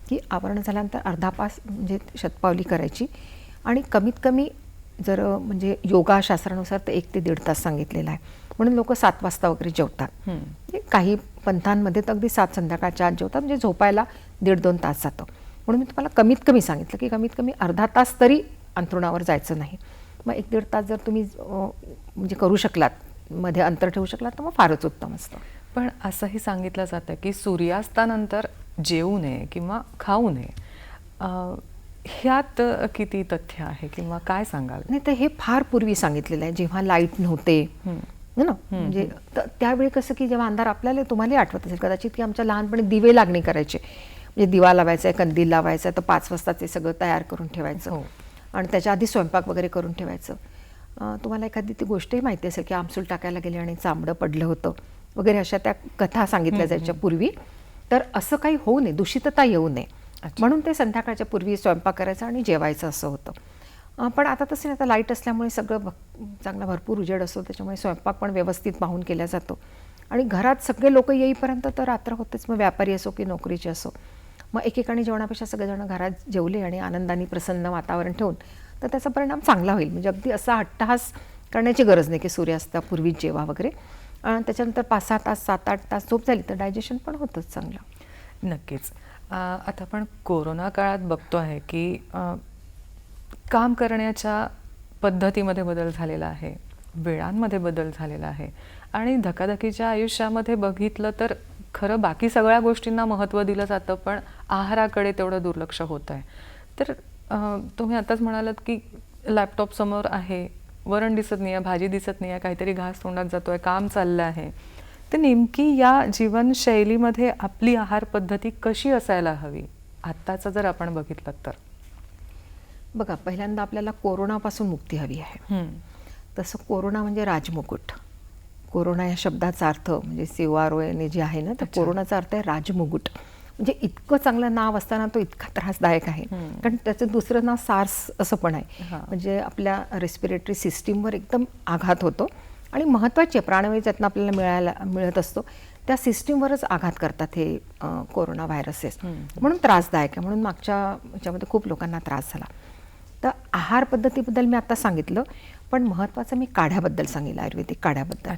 की आवरण झाल्यानंतर अर्धा तास म्हणजे शतपावली करायची. आणि कमीत कमी जर म्हणजे योगाशास्त्रानुसार तर 1 ते 1.5 तास सांगितलेला आहे. म्हणून लोक 7 वाजता वगैरे जेवतात. काही पंथांमध्ये तर अगदी 7 संध्याकाळच्या आत जेवतात, म्हणजे झोपायला 1.5-2 तास जातो. म्हणून मी तुम्हाला कमीत कमी सांगितलं की कमीत कमी अर्धा तास तरी अंथरुणावर जायचं नाही. मग 1-1.5 तास जर तुम्ही म्हणजे करू शकलात, मध्ये अंतर ठेवू शकलात, तर मग फारच उत्तम असतं. पण असंही सांगितलं जातं की सूर्यास्तानंतर जेवू नये किंवा खाऊ नये. ह्यात किती तथ्य आहे किंवा काय सांगाल? नाही, तर हे फार पूर्वी सांगितलेलं आहे, जेव्हा लाईट नव्हते ना. म्हणजे त्यावेळी कसं की जेव्हा अंधार, आपल्याला तुम्हाला आठवत असेल कदाचित की आमच्या लहानपणी दिवे लागणी करायचे. म्हणजे दिवा लावायचा आहे, कंदील लावायचा आहे, तर 5 वाजता ते सगळं तयार करून ठेवायचं आणि त्याच्या आधी स्वयंपाक वगैरे करून ठेवायचं. तुम्हाला एखादी ती गोष्टही माहिती असेल की आमसूल टाकायला गेले आणि चांबडं पडलं होतं वगैरे, अशा त्या कथा सांगितल्या जायच्या पूर्वी. तर असं काही होऊ नये, दूषितता येऊ नये म्हणून ते संध्याकाळच्या पूर्वी स्वयंपाक करायचं आणि जेवायचं असं होतं. पण आता तसं नाही, आता लाईट असल्यामुळे सगळं चांगला भरपूर उजेड असतो, त्याच्यामुळे स्वयंपाक पण व्यवस्थित पाहून केला जातो. आणि घरात सगळे लोक येईपर्यंत तर रात्र होतेच, मग व्यापारी असो की नोकरीचे असो. मग एकेकाने जेवणापेक्षा सगळेजण घरात जेवले आणि आनंदाने प्रसन्न वातावरण ठेवून तर त्याचा परिणाम चांगला होईल. म्हणजे अगदी असा अट्टहास करण्याची गरज नाही की सूर्यास्तापूर्वीच जेवा वगैरे. त्याच्यानंतर 5-6 तास 7-8 तास झोप झाली तर डायजेशन पण होतंच चांगलं. नक्कीच. आता आपण कोरोना काळात बघतो आहे की काम करण्याच्या पद्धतीमध्ये बदल झालेला आहे, वेळांमध्ये बदल झालेला आहे आणि धकाधकीच्या आयुष्यामध्ये बघितलं तर खरं बाकी सगळ्या गोष्टींना महत्त्व दिलं जातं, पण आहाराकडे तेवढं दुर्लक्ष होत आहे. तर तुम्ही आताच म्हणालात की लॅपटॉप समोर आहे, वरण दिसत नाही आहे, भाजी दिसत नाही आहे, काहीतरी घास तोंडात जातो आहे, काम चाललं आहे. तर नेमकी या जीवनशैलीमध्ये आपली आहार पद्धती कशी असायला हवी आत्ताचं जर आपण बघितलं तर? बघा, पहिल्यांदा आपल्याला कोरोनापासून मुक्ती हवी आहे. तसं कोरोना म्हणजे राजमुकुट. कोरोना या शब्दाचा अर्थ म्हणजे CORONA जे आहे ना, तर कोरोनाचा अर्थ आहे राजमुकुट. म्हणजे इतकं चांगलं नाव असताना तो इतका त्रासदायक आहे. कारण त्याचं दुसरं नाव सार्स असं पण आहे. म्हणजे आपल्या रेस्पिरेटरी सिस्टीमवर एकदम आघात होतो आणि महत्त्वाची प्राणवायू ज्यातनं आपल्याला मिळत असतो त्या सिस्टीमवरच आघात करतात हे कोरोना व्हायरसेस. म्हणून त्रासदायक आहे. म्हणून मागच्या ह्याच्यामध्ये खूप लोकांना त्रास झाला. तर आहार पद्धतीबद्दल मी आता सांगितलं, पण महत्त्वाचं मी काढ्याबद्दल सांगितलं, आयुर्वेदिक काढ्याबद्दल.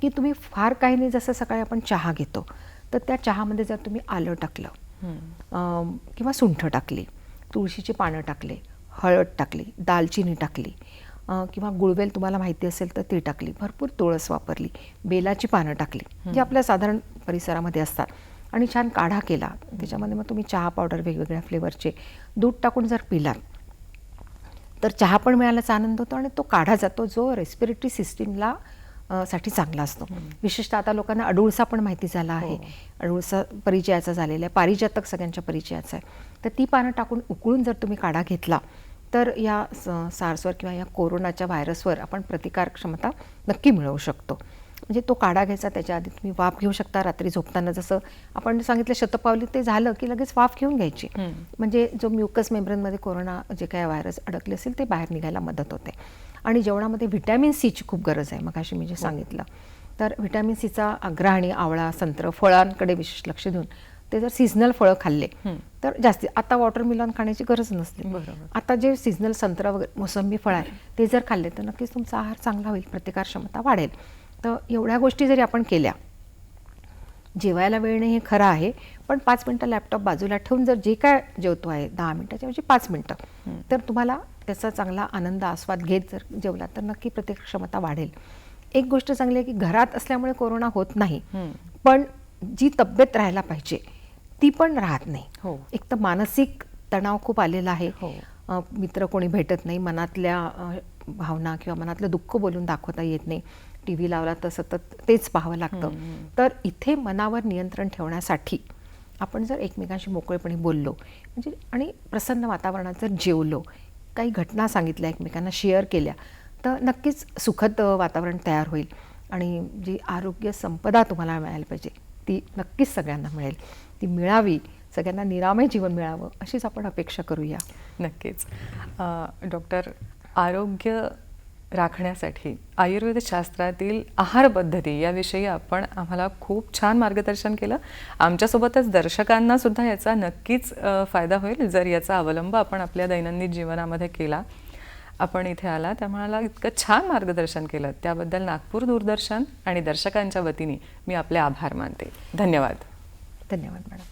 की तुम्ही फार काही नाही, जसं सकाळी आपण चहा घेतो तर त्या चहामध्ये जर तुम्ही आलं टाकलं किंवा सुंठ टाकली, तुळशीची पानं टाकले, हळद टाकली, दालचिनी टाकली किंवा गुळवेल तुम्हाला माहिती असेल तर ती टाकली, भरपूर तुळस वापरली, बेलाची पानं टाकली जे आपल्या साधारण परिसरामध्ये असतात आणि छान काढा केला. त्याच्यामध्ये मग तुम्ही चहा पावडर वेगवेगळ्या फ्लेवरचे दूध टाकून जर पिलात तर चहा पण मिळाल्याचा आनंद होतो आणि तो काढा जातो जो रेस्पिरेटरी सिस्टीमला साठी चांगला असतो. विशेषतः आता लोकांना अडुळसा पण माहिती झाला आहे. अडुळसा परिचयाचा झालेला आहे, पारिजातक सगळ्यांच्या परिचयाचा आहे. तर ती पानं टाकून उकळून जर तुम्ही काढा घेतला तर या सार्सवर किंवा या कोरोनाच्या व्हायरसवर आपण प्रतिकार क्षमता नक्की मिळवू शकतो. म्हणजे तो काढा घ्यायचा, त्याच्या आधी तुम्ही वाफ घेऊ शकता. रात्री झोपताना जसं आपण सांगितलं शतपावली ते झालं की लगेच वाफ घेऊन घ्यायची. म्हणजे जो म्युकस मेम्ब्रेनमध्ये कोरोना जे काही व्हायरस अडकले असेल ते बाहेर निघायला मदत होते. आणि जेवणामध्ये व्हिटॅमिन सीची खूप गरज आहे. मगाशी मी जे सांगितलं तर व्हिटॅमिन सीचा आग्रहाने आवळा, संत्र, फळांकडे विशेष लक्ष देऊन ते जर सीझनल फळं खाल्ले तर जास्ती, आता वॉटरमेलॉन खाण्याची गरज नसते. आता जे सीझनल संत्रा वगैरे मोसंबी फळ आहे ते जर खाल्ले तर नक्कीच तुमचा आहार चांगला होईल, प्रतिकार क्षमता वाढेल. तर एवढ्या गोष्टी जरी आपण केल्या, जेवायला वेळ नाही हे खरं आहे, पण 5 मिनटं लॅपटॉप बाजूला ठेवून जर जे काय जेवतो आहे 10 मिनटाच्या ऐवजी 5 मिनटं तर तुम्हाला त्याचा चांगला आनंद आस्वाद घेत जर जेवला तर नक्की प्रतिकार क्षमता वाढेल. एक गोष्ट चांगली आहे की घरात असल्यामुळे कोरोना होत नाही, पण जी तब्येत राहायला पाहिजे ती पण राहत नाही. एक तर मानसिक तणाव खूप आलेला आहे. मित्र कोणी भेटत नाही, मनातल्या भावना किंवा मनातलं दुःख बोलून दाखवता येत नाही, TV लावला तर सतत तेच पाहावं लागतं. तर इथे मनावर नियंत्रण ठेवण्यासाठी आपण जर एकमेकांशी मोकळेपणे बोललो म्हणजे आणि प्रसन्न वातावरणात जर जेवलो, काही घटना सांगितल्या एकमेकांना शेअर केल्या तर नक्कीच सुखद वातावरण तयार होईल आणि जी आरोग्य संपदा तुम्हाला मिळायला पाहिजे ती नक्कीच सगळ्यांना मिळेल. ती मिळावी, सगळ्यांना निरामय जीवन मिळावं अशीच आपण अपेक्षा करूया. नक्कीच. डॉक्टर, आरोग्य राखण्यासाठी आयुर्वेद शास्त्रातील आहार पद्धती याविषयी आपण आम्हाला खूप छान मार्गदर्शन केलं. आमच्यासोबतच दर्शकांना सुद्धा याचा नक्कीच फायदा होईल जर याचा अवलंब आपण आपल्या दैनंदिन जीवनामध्ये केला. आपण इथे आला त्यामुळे इतकं छान मार्गदर्शन केलं त्याबद्दल नागपूर दूरदर्शन आणि दर्शकांच्या वतीने मी आपले आभार मानते. धन्यवाद. धन्यवाद मॅडम.